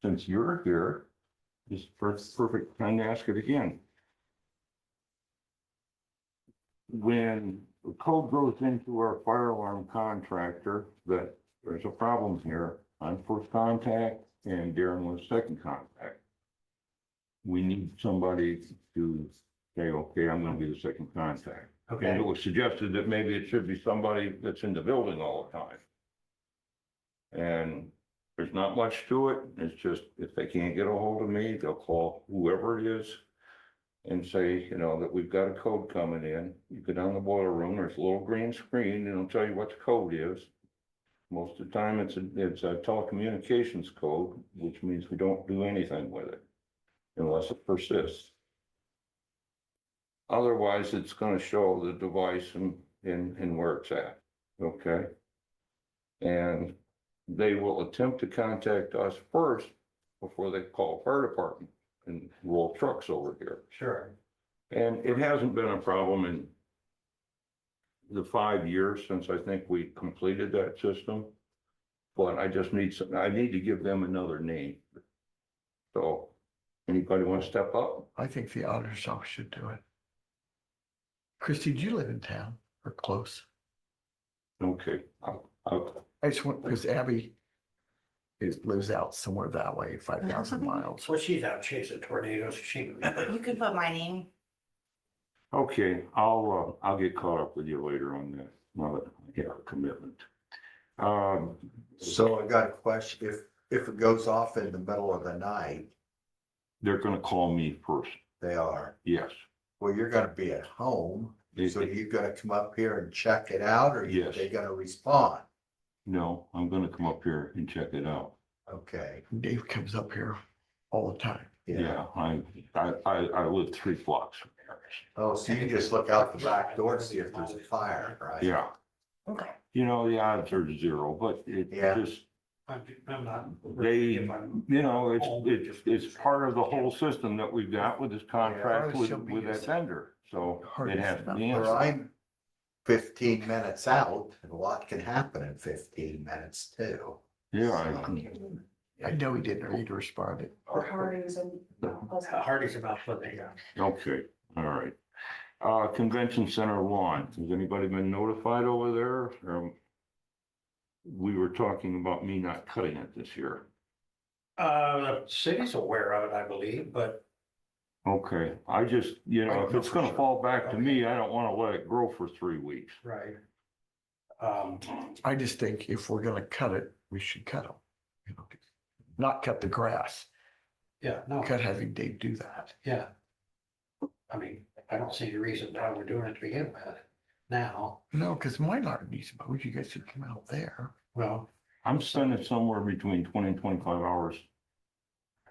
since you're here, it's perfect time to ask it again. When the code goes into our fire alarm contractor, that there's a problem here, I'm first contact and Darren was second contact. We need somebody to say, okay, I'm gonna be the second contact. And okay, it was suggested that maybe it should be somebody that's in the building all the time. And there's not much to it. It's just, if they can't get a hold of me, they'll call whoever it is and say, you know, that we've got a code coming in. You go down the boiler room, there's a little green screen, and it'll tell you what the code is. Most of the time, it's a telecommunications code, which means we don't do anything with it unless it persists. Otherwise, it's gonna show the device and where it's at, okay? And they will attempt to contact us first before they call fire department and roll trucks over here. sure, And it hasn't been a problem in the 5 years since I think we completed that system. But I just need I need to give them another name. So, anybody want to step up? I think the auditor's office should do it. Christie, do you live in town or close? Okay, I just want, because Abby lives out somewhere that way, 5,000 miles. well, she's out chasing tornadoes, she. You can put my name. okay, I'll get caught up with you later on that, now that I have a commitment. So I got a question, if it goes off in the middle of the night, They're gonna call me first, they are, yes. well, you're gonna be at home. They- So you gonna come up here and check it out, or Yes. they gonna respond? No, I'm gonna come up here and check it out. Okay, Dave comes up here all the time. Yeah, I live 3 blocks from here. Oh, so you just look out the back door to see if there's a fire, right? Yeah, Okay. you know, the odds are 0, but it Yeah. just, I'm not. they, if I'm- you know, it's part of the whole system that we've got with this contract Yeah. with that vendor, so Hard it to has to be smell. Where answered. 15 minutes out, and a lot can happen in 15 minutes too. Yeah, I know he didn't read or responded. Or Harding's and. Hardy's about putting, okay, all right. Convention Center lawn, has anybody been notified over there? We were talking about me not cutting it this year. the city's aware of it, I believe, but Okay, I just, you know, I if know it's for gonna sure. fall back to me, I don't wanna let it grow for 3 weeks. right. I just think if we're gonna cut it, we should cut them. You know, not cut the grass, Yeah, no, cut having Dave do that. yeah. I mean, I don't see any reason why we're doing it to begin with. Now, No, because my yard needs mowed. You guys should come out there. well, I'm spending somewhere between 20 and 25 hours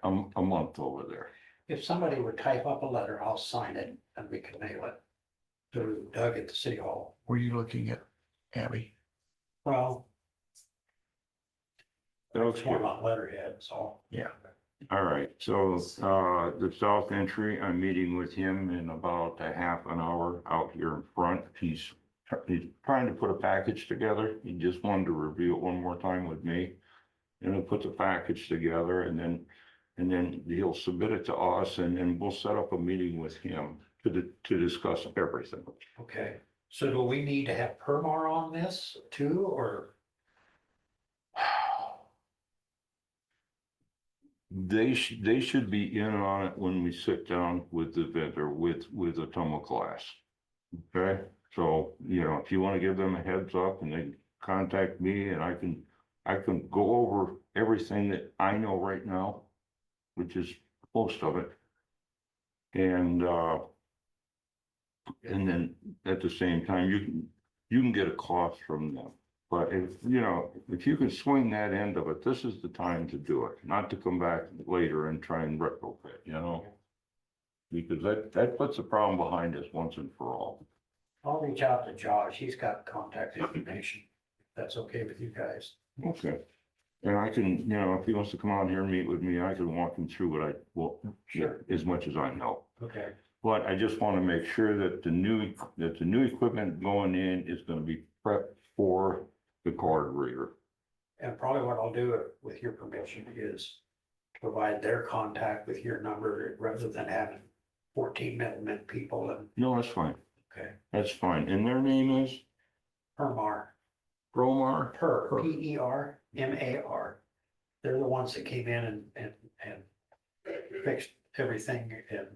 a month over there. if somebody would type up a letter, I'll sign it and we can mail it to Doug at the city hall. Were you looking at Abby? Well, That it's more about letterhead, so. Yeah. All right, so, the south entry, I'm meeting with him in about a half an hour out here in front. He's trying to put a package together. He just wanted to review it one more time with me. And he'll put the package together and then he'll submit it to us and then we'll set up a meeting with him to discuss everything. Okay, so do we need to have Permar on this too, or? They should be in on it when we sit down with the vendor with a tumble glass. Okay, so, you know, if you want to give them a heads up and they contact me and I can go over everything that I know right now, which is most of it. And then at the same time, you can get a cost from them. But if, you know, if you can swing that end of it, this is the time to do it, not to come back later and try and retrofit, you know? Because that puts the problem behind us once and for all. I'll reach out to Josh, he's got contact information, if that's okay with you guys. Okay. And I can, you know, if he wants to come out here and meet with me, I can walk him through what Sure. as much as I know. Okay, But I just want to make sure that the new equipment going in is going to be prepped for the card reader. and probably what I'll do, with your permission, is provide their contact with your number rather than having 14 middlemen people and, No, that's fine. okay. That's fine. And their name is Permar, Promar? Permar. They're the ones that came in and fixed everything and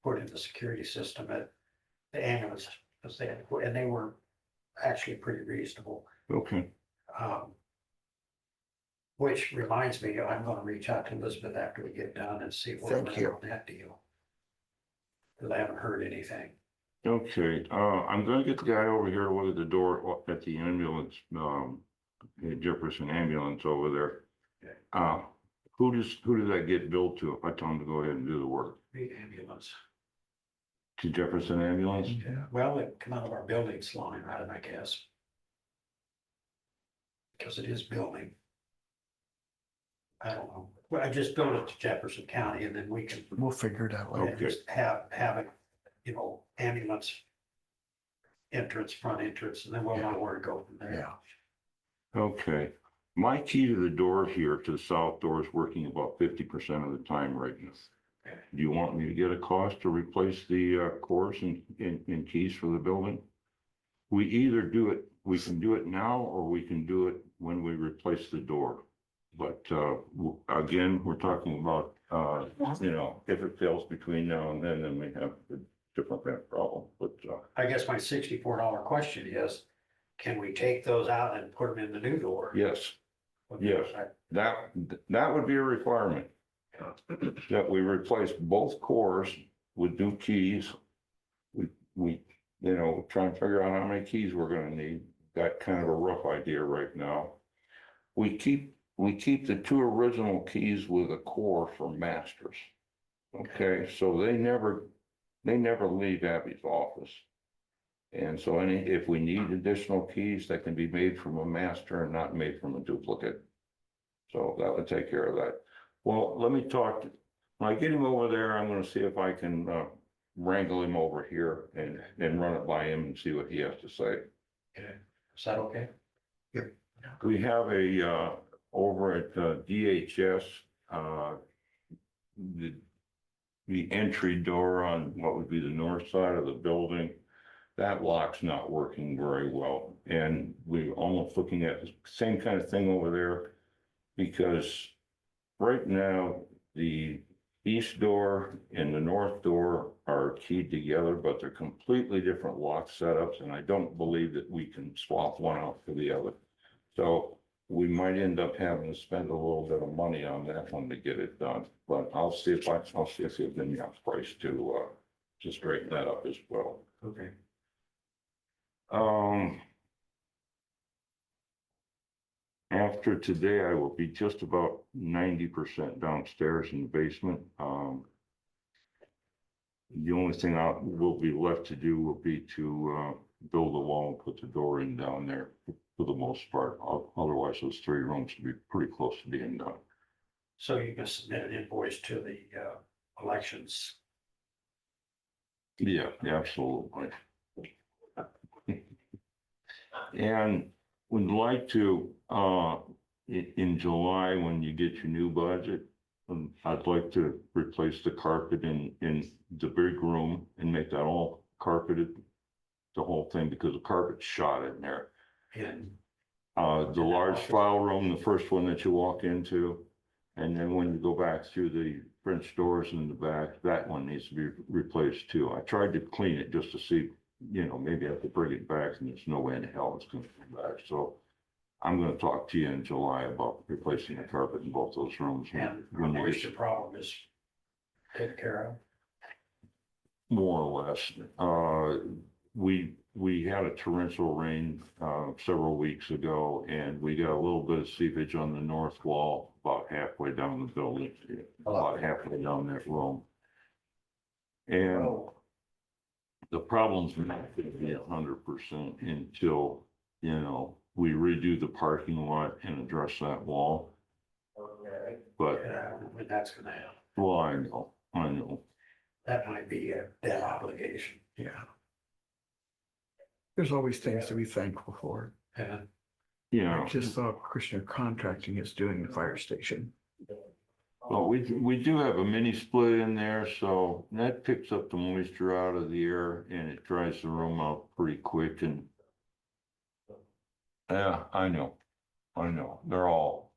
put in the security system at the ambulance, because they were actually pretty reasonable. Okay. Which reminds me, I'm gonna reach out to Elizabeth after we get done and see where Thank we're you. at on that deal. Cause I haven't heard anything. Okay, I'm gonna get the guy over here to look at the door at the ambulance, Jefferson ambulance over there. Okay. Who does that get billed to if I tell him to go ahead and do the work? The ambulance, To Jefferson ambulance? yeah, well, it come out of our buildings line, right, I guess. Because it is building. I don't know, well, I just built it to Jefferson County and then we can We'll figure it out later. Okay. just have it, you know, ambulance entrance, front entrance, and then we'll know where to go from there. Yeah. Okay, my key to the door here, to the south door, is working about 50% of the time right now. Okay. Do you want me to get a cost to replace the cores and keys for the building? We either do it, we can do it now, or we can do it when we replace the door. But again, we're talking about, you know, if it fails between now and then we have a different kind of problem, but I guess my $64 question is, can we take those out and put them in the new door? yes, yes. that would be a requirement. That we replace both cores with new keys. We, you know, try and figure out how many keys we're gonna need. Got kind of a rough idea right now. We keep the 2 original keys with a core for masters. Okay, so they never leave Abby's office. And so if we need additional keys, that can be made from a master and not made from a duplicate. So that would take care of that. Well, let me talk, when I get him over there, I'm gonna see if I can wrangle him over here and run it by him and see what he has to say. Okay, is that okay? We have a, over at DHS, the, the entry door on what would be the north side of the building, that lock's not working very well. And we're almost looking at the same kind of thing over there, because right now, the east door and the north door are keyed together, but they're completely different lock setups, and I don't believe that we can swap one out for the other. So we might end up having to spend a little bit of money on that one to get it done, but I'll see if there's any price to straighten that up as well. Okay. After today, I will be just about 90% downstairs in the basement. The only thing will be left to do will be to build a wall and put the door in down there for the most part. Otherwise, those 3 rooms will be pretty close to being done. So you can submit an invoice to the elections. Yeah, absolutely. And would like to, in July, when you get your new budget, I'd like to replace the carpet in the big room and make that all carpeted, the whole thing, because the carpet's shot in there. And The large file room, the first one that you walk into, and then when you go back through the French doors in the back, that one needs to be replaced too. I tried to clean it just to see, maybe I have to bring it back, and there's no way in hell it's gonna come back. So I'm gonna talk to you in July about replacing the carpet in both those rooms. and When you moisture get problem is taken care of. more or less, we had a torrential rain, several weeks ago, and we got a little bit of seepage on the north wall, about halfway down the building, about halfway down that room. And the problem's not gonna be 100% until, we redo the parking lot and address that wall. But, When that's gonna happen, well, I know. that might be a debt obligation. Yeah. There's always things to be thankful for. And Yeah. I just saw Christian Contracting is doing the fire station. Well, we do have a mini split in there, so that picks up the moisture out of the air and it dries the room out pretty quick and. Yeah, I know, they're all,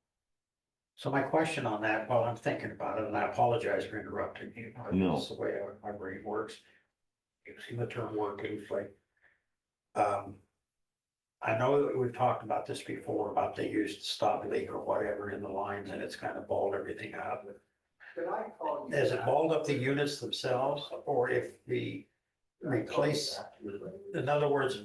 so my question on that, while I'm thinking about it, and I apologize for interrupting you. but No. That's the way my brain works. You see the term working, like. I know that we've talked about this before, about they used to stop leak or whatever in the lines and it's kind of balled everything up. Has it balled up the units themselves, or if we replace, in other words,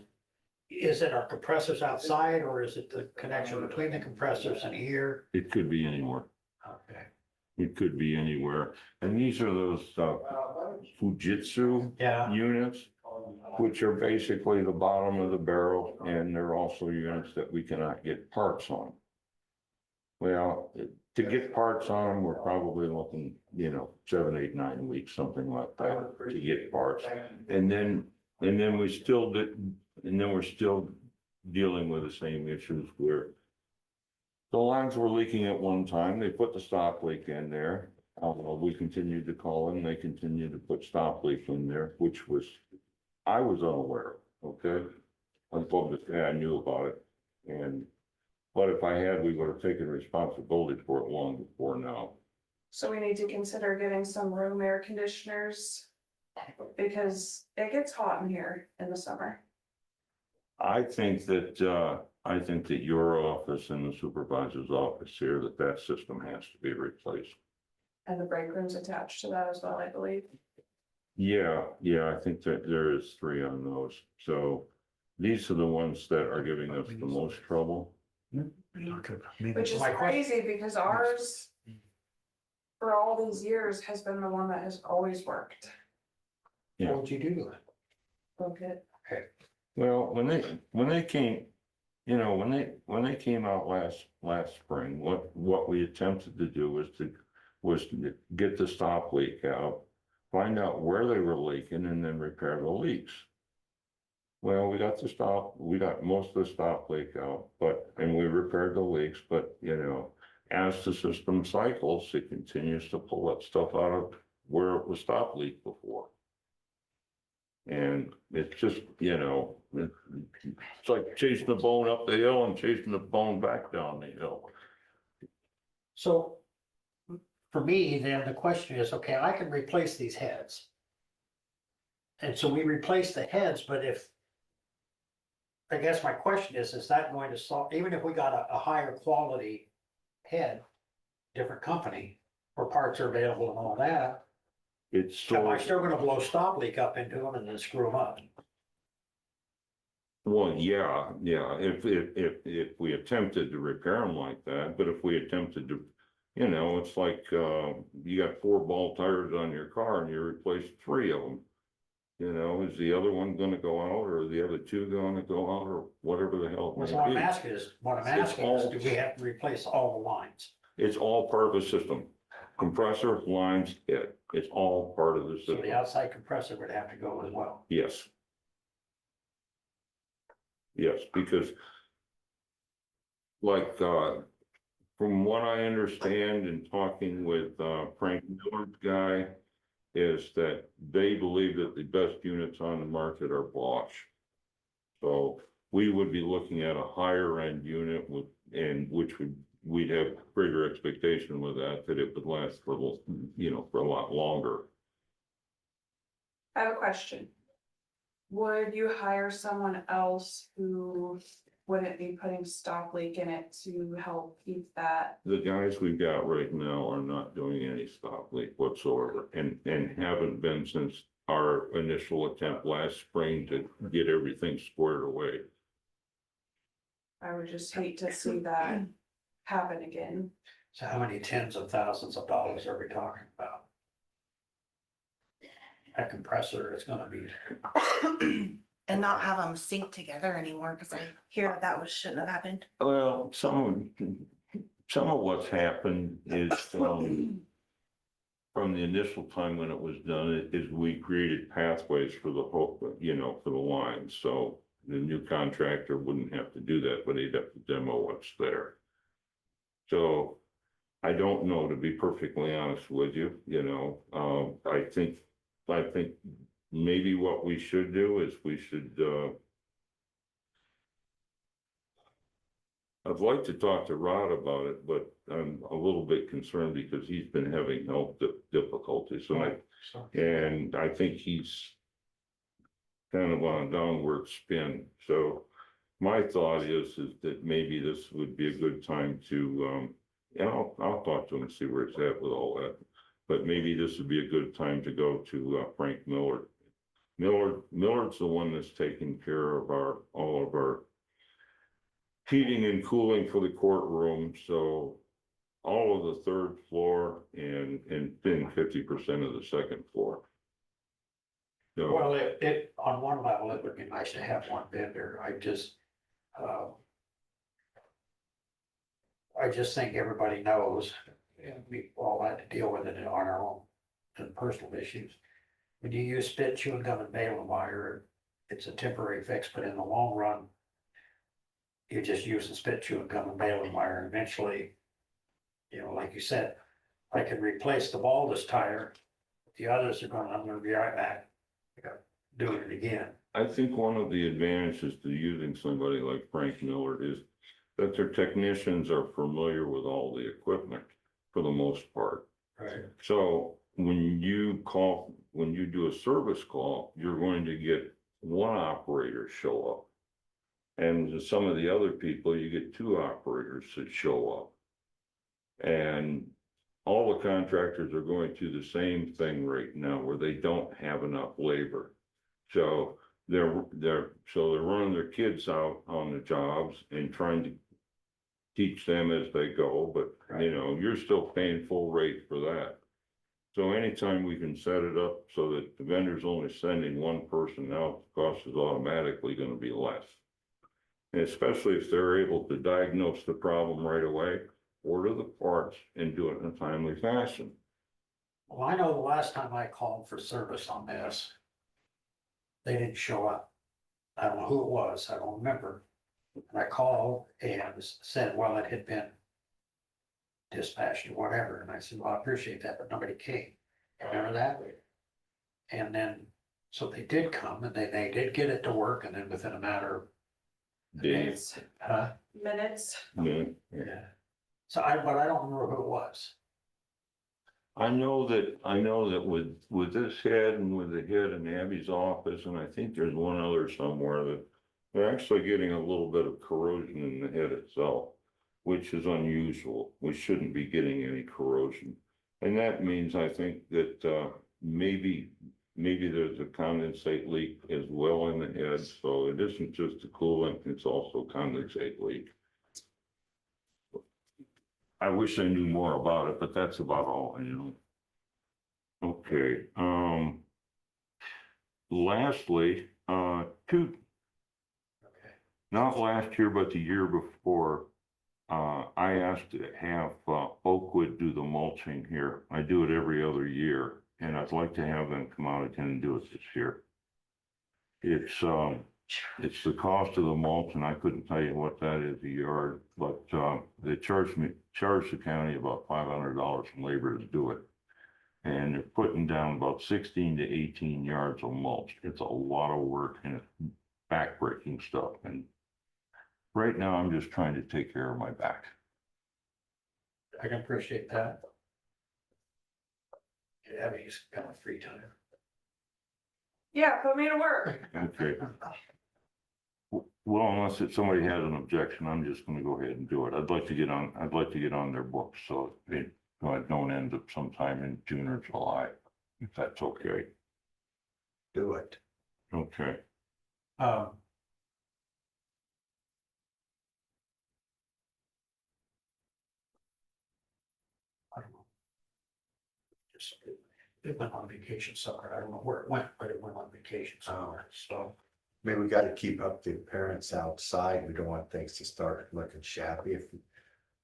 is it our compressors outside, or is it the connection between the compressors and here? it could be anywhere, Okay, it could be anywhere. And these are those Fujitsu yeah, units, which are basically the bottom of the barrel, and they're also units that we cannot get parts on. Well, to get parts on them, we're probably looking, 7, 8, 9 weeks, something like that, to get parts. And then we still did, and then we're still dealing with the same issues where the lines were leaking at one time, they put the stop leak in there. We continued to call them, they continued to put stop leak in there, which I was unaware, okay? I'm supposed to say I knew about it, but if I had, we would have taken responsibility for it long before now. So we need to consider getting some room air conditioners. Because it gets hot in here in the summer. I think that your office and the supervisor's office here, that system has to be replaced. And the break room's attached to that as well, I believe. Yeah, I think that there is 3 on those, so these are the ones that are giving us the most trouble. Which is My question- crazy because ours. For all these years has been the one that has always worked. Yeah. what would you do? Okay. Well, when they came, when they came out last spring, what we attempted to do was to get the stop leak out, find out where they were leaking, and then repair the leaks. Well, we got most of the stop leak out, and we repaired the leaks, but as the system cycles, it continues to pull that stuff out of where it was stop leak before. And it's just, it's like chasing the bone up the hill and chasing the bone back down the hill. So for me, then the question is, okay, I can replace these heads. And so we replace the heads, but I guess my question is that going to solve, even if we got a higher quality head, different company, where parts are available and all that, It's am I so, still gonna blow stop leak up into them and then screw them up? well, yeah, if we attempted to repair them like that, but if we attempted to, it's like, you got 4 ball tires on your car and you replace 3 of them. Is the other one gonna go out or the other 2 gonna go out or whatever the hell it What may I'm be? asking is, do we have to replace all the lines? It's all part of the system. Compressor, lines, it's all part of the So system. the outside compressor would have to go as well. Yes. Yes, because like, from what I understand in talking with, Frank Miller's guy, is that they believe that the best units on the market are Bosch. So we would be looking at a higher end unit we'd have greater expectation with that it would last for, for a lot longer. I have a question. Would you hire someone else who wouldn't be putting stop leak in it to help keep that? The guys we've got right now are not doing any stop leak whatsoever and haven't been since our initial attempt last spring to get everything squared away. I would just hate to see that happen again. So how many tens of thousands of dollars are we talking about? That compressor is gonna be, And not have them sync together anymore, because I hear that was shouldn't have happened. Well, some of what's happened is, from the initial time when it was done, is we created pathways for the whole, for the lines. So the new contractor wouldn't have to do that, but he'd have to demo what's there. So I don't know, to be perfectly honest with you, I think maybe what we should do is I'd like to talk to Rod about it, but I'm a little bit concerned because he's been having health difficulties and I think he's kind of on a downward spin. So my thought is that maybe this would be a good time to, and I'll talk to him and see where it's at with all that. But maybe this would be a good time to go to, Frank Miller. Millard's the one that's taking care of all of our heating and cooling for the courtroom. So all of the 3rd floor and then 50% of the 2nd floor. So, well, on one level, it would be nice to have one vendor. I just think everybody knows, and we all had to deal with it on our own and personal issues. When you use spit, chewing gum, and baling wire, it's a temporary fix, but in the long run, you just use the spit, chewing gum, and baling wire, and eventually, like you said, I can replace the baldest tire. The others I'm gonna be right back, doing it again. I think one of the advantages to using somebody like Frank Miller is that their technicians are familiar with all the equipment for the most part. Right. So when you do a service call, you're going to get one operator show up. And some of the other people, you get 2 operators that show up. And all the contractors are going through the same thing right now where they don't have enough labor. So they're running their kids out on the jobs and trying to teach them as they go, but you're still paying full rate for that. So anytime we can set it up so that the vendor's only sending one person out, the cost is automatically going to be less. And especially if they're able to diagnose the problem right away, order the parts and do it in a timely fashion. Well, I know the last time I called for service on this, they didn't show up. I don't know who it was, I don't remember. And I called and said, well, it had been dispatched or whatever, and I said, well, I appreciate that, but nobody came. Remember that? And then, so they did come and they did get it to work, and then within a matter of Days. Minutes. Yeah. yeah. So but I don't remember who it was. I know that with this head and with the head in Abby's office, and I think there's one other somewhere that they're actually getting a little bit of corrosion in the head itself, which is unusual. We shouldn't be getting any corrosion. And that means I think that, maybe there's a condensate leak as well in the head, so it isn't just the coolant, it's also condensate leak. I wish I knew more about it, but that's about all I know. Okay, lastly, Okay. not last year, but the year before, I asked to have, Oakwood do the mulching here. I do it every other year, and I'd like to have them come out again and do it this year. It's the cost of the mulch, and I couldn't tell you what that is a yard, but, they charge the county about $500 in labor to do it. And they're putting down about 16 to 18 yards of mulch. It's a lot of work and it's backbreaking stuff. And right now I'm just trying to take care of my back. I can appreciate that. Yeah, he's got free time. Yeah, put me to work. Okay. Well, unless somebody has an objection, I'm just gonna go ahead and do it. I'd like to get on their books, so it don't end up sometime in June or July, if that's okay. Do it. Okay. I don't know. Just, it went on vacation somewhere. I don't know where it went, but it went on vacation somewhere, so. I mean, we gotta keep up the appearance outside. We don't want things to start looking shabby. If we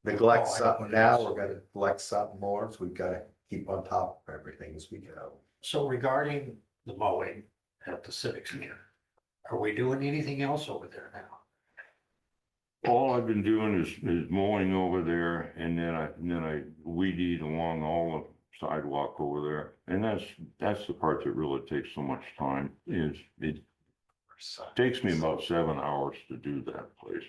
neglect Oh, I know something what it now, is. we're gonna neglect something more, so we've gotta keep on top of everything as we go. So regarding the mowing at the Civic Center, are we doing anything else over there now? All I've been doing is mowing over there, and then I weed eat along all the sidewalk over there. And that's the part that really takes so much time, is it takes me about 7 hours to do that place.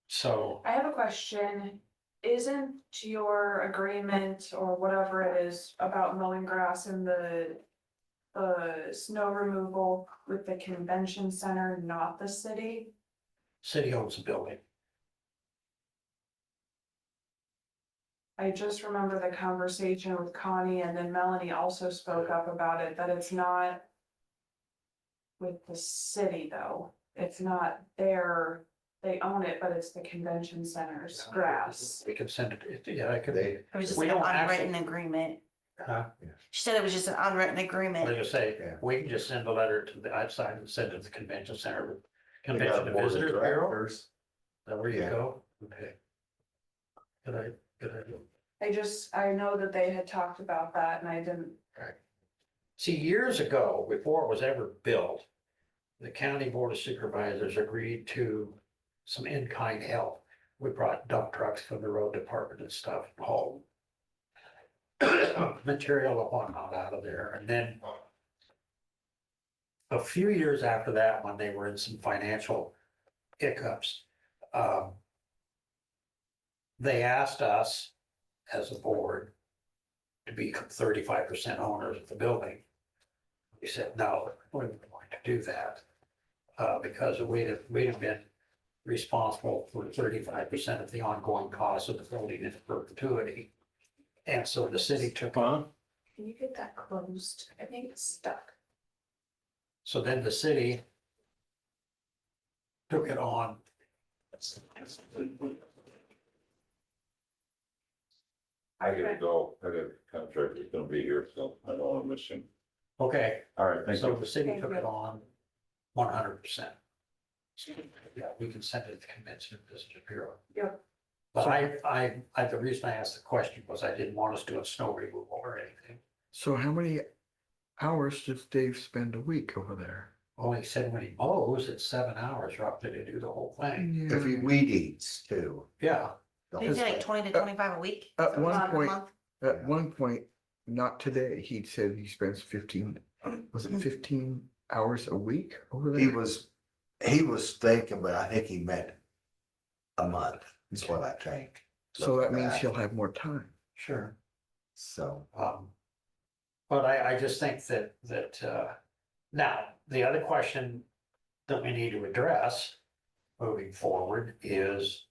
So, I have a question. Isn't your agreement or whatever it is about mowing grass and the snow removal with the convention center, not the city? city owns the building. I just remember the conversation with Connie, and then Melanie also spoke up about it, that it's not with the city though. It's not their, they own it, but it's the convention center's grass. We can send it, yeah, I could. They, It was just We an don't unwritten actually- agreement. She said it was just an unwritten Like agreement. I say, Yeah. we can just send a letter to the outside and send it to the convention center. they got Convention a and board of Visitors Bureau, directors. there you Yeah. go, okay. Good idea. I know that they had talked about that and I didn't, See, years ago, before it was ever built, the county board of supervisors agreed to some in-kind help. We brought dump trucks from the road department and stuff home. Material and whatnot out of there, and then a few years after that, when they were in some financial hiccups, they asked us as a board to be 35% owners of the building. We said, no, we weren't going to do that, because we'd have been responsible for 35% of the ongoing costs of the building in perpetuity. And so the city took on, can you get that closed? I think it's stuck. so then the city took it on. I gotta go. I got a contract that's gonna be here, so I don't wanna miss him. Okay, All right, thank so you. the city Thank took you. it on 100%. Yeah, we can send it to the Convention and Visitors Bureau. Yep. But the reason I asked the question was I didn't want us doing snow removal or anything. So how many hours does Dave spend a week over there? Well, he said when he mows, it's 7 hours roughly to do the whole thing. If he weed eats too. Yeah, They say like 20 to 25 a week. At so one a point- month. At one point, not today, he said he spends 15, was it 15 hours a week over there? He was thinking, but I think he meant a month, is what I think. So that means Back. he'll have more time. sure. So, But I just think that, now, the other question that we need to address moving forward is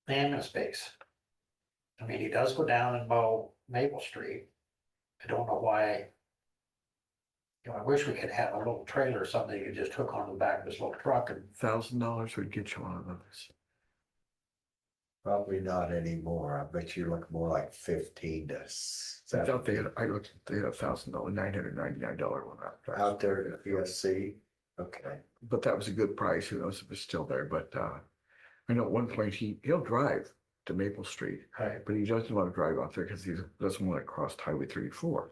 the ambulance space. I mean, he does go down and mow Maple Street. I don't know why. You know, I wish we could have a little trailer or something you could just hook on the back of this little truck and, $1,000 would get you one of those. probably not anymore. I bet you look more like 15 to I thought they had, I looked, they had $1,000, $999 one out there. out there at USC. Okay. But that was a good price. Who knows if it's still there, but, I know at one point he'll drive to Maple Street, right, but he doesn't want to drive out there because he doesn't want to cross Highway 34.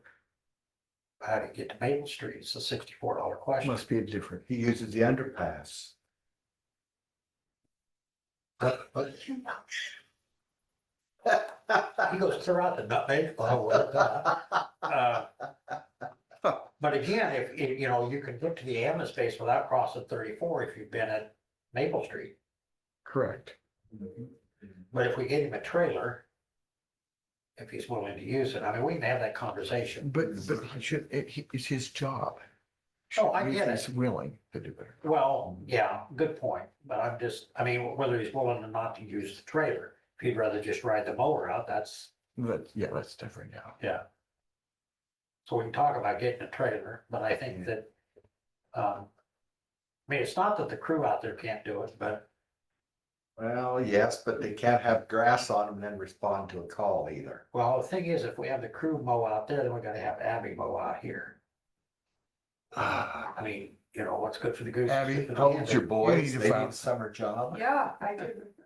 how to get to Maple Street, it's a $64 question. Must be a different. He uses the underpass. But he goes throughout the nutmeg. Oh, well, but again, if, you know, you can get to the ambulance space without crossing 34 if you've been at Maple Street. Correct. But if we get him a trailer, if he's willing to use it, I mean, we can have that conversation. But he should, it's his job. Oh, I If get He's willing to do it. Well, yeah, good point, but I mean, whether he's willing or not to use the trailer, if he'd rather just ride the mower out, that's, But yeah, that's different now. yeah. So we can talk about getting a trailer, but I think that, I mean, it's not that the crew out there can't do it, but Well, yes, but they can't have grass on them and then respond to a call either. well, the thing is, if we have the crew mow out there, then we gotta have Abby mow out here. I mean, you know, what's good for the goose. is Abby, good for the How old's your gander. boys? need to They need find- a summer job? Yeah,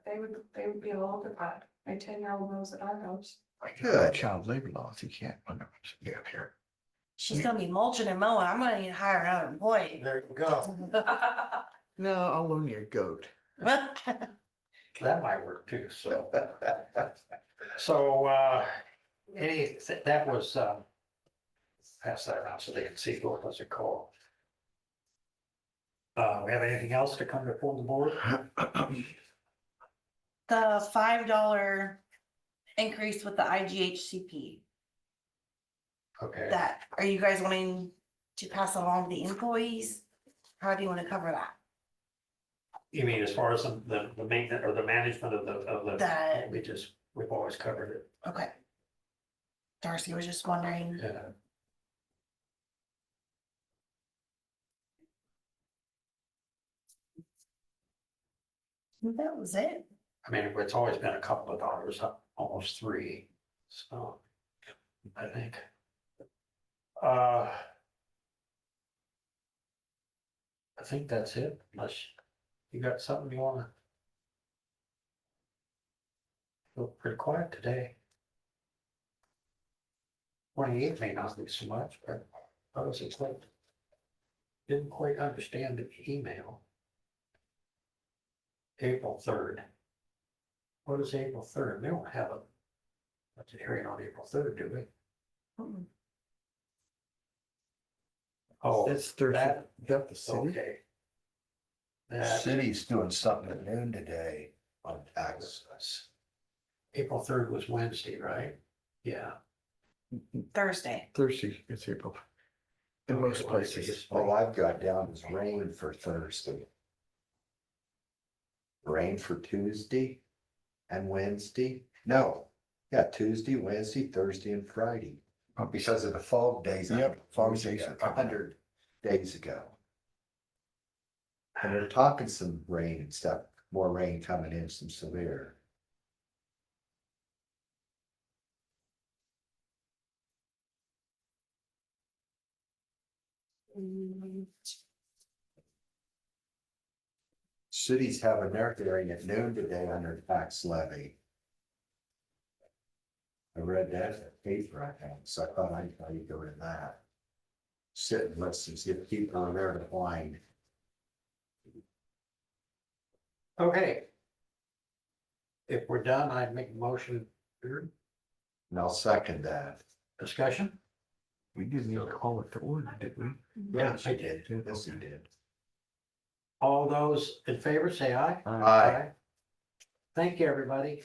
they would be all over that. My 10-year-old knows at our house. Good. Child labor laws, he can't, get up here. She's gonna be mulching and mowing. I'm gonna need to hire another employee. There you go, No, I'll loan you a goat. that might work too, so. So, that was, pass that around so they can see what was it called. We have anything else to come before the board? The $5 increase with the IGHCP, Okay, that, are you guys wanting to pass along to the employees? How do you wanna cover that? you mean as far as the maintenance or the management of the, That, we've always covered it. okay. Darcy was just wondering. Yeah. That was it. I mean, it's always been a couple of dollars, almost $3, so I think. I think that's it, unless you got something you wanna. Feel pretty quiet today. 28 may not be so much, but I was expecting. Didn't quite understand the email. April 3rd. What is April 3rd? We don't have a budget hearing on April 3rd, do we? Mm-mm. Oh, That's Thursday. that, Is that the city? okay. That, City's doing something at noon today on taxes. April 3rd was Wednesday, right? Yeah. Thursday. Thursday, it's April. In Okay, most well, places. it's- All I've got down is rain for Thursday. Rain for Tuesday and Wednesday? No, yeah, Tuesday, Wednesday, Thursday and Friday. Because of the fog days. Yep, fog days are coming. 100 days ago. And they're talking some rain and stuff, more rain coming in, some severe. Cities having their hearing at noon today on their tax levy. I read that in the paper, I think, so I thought I'd go to that. sit and listen, see if people are there to whine. Okay. If we're done, I'd make a motion, And I'll second that. discussion? We didn't even call it to order, did we? Yeah, I did. Yes, you did. All those in favor, say aye. Aye. Thank you, everybody.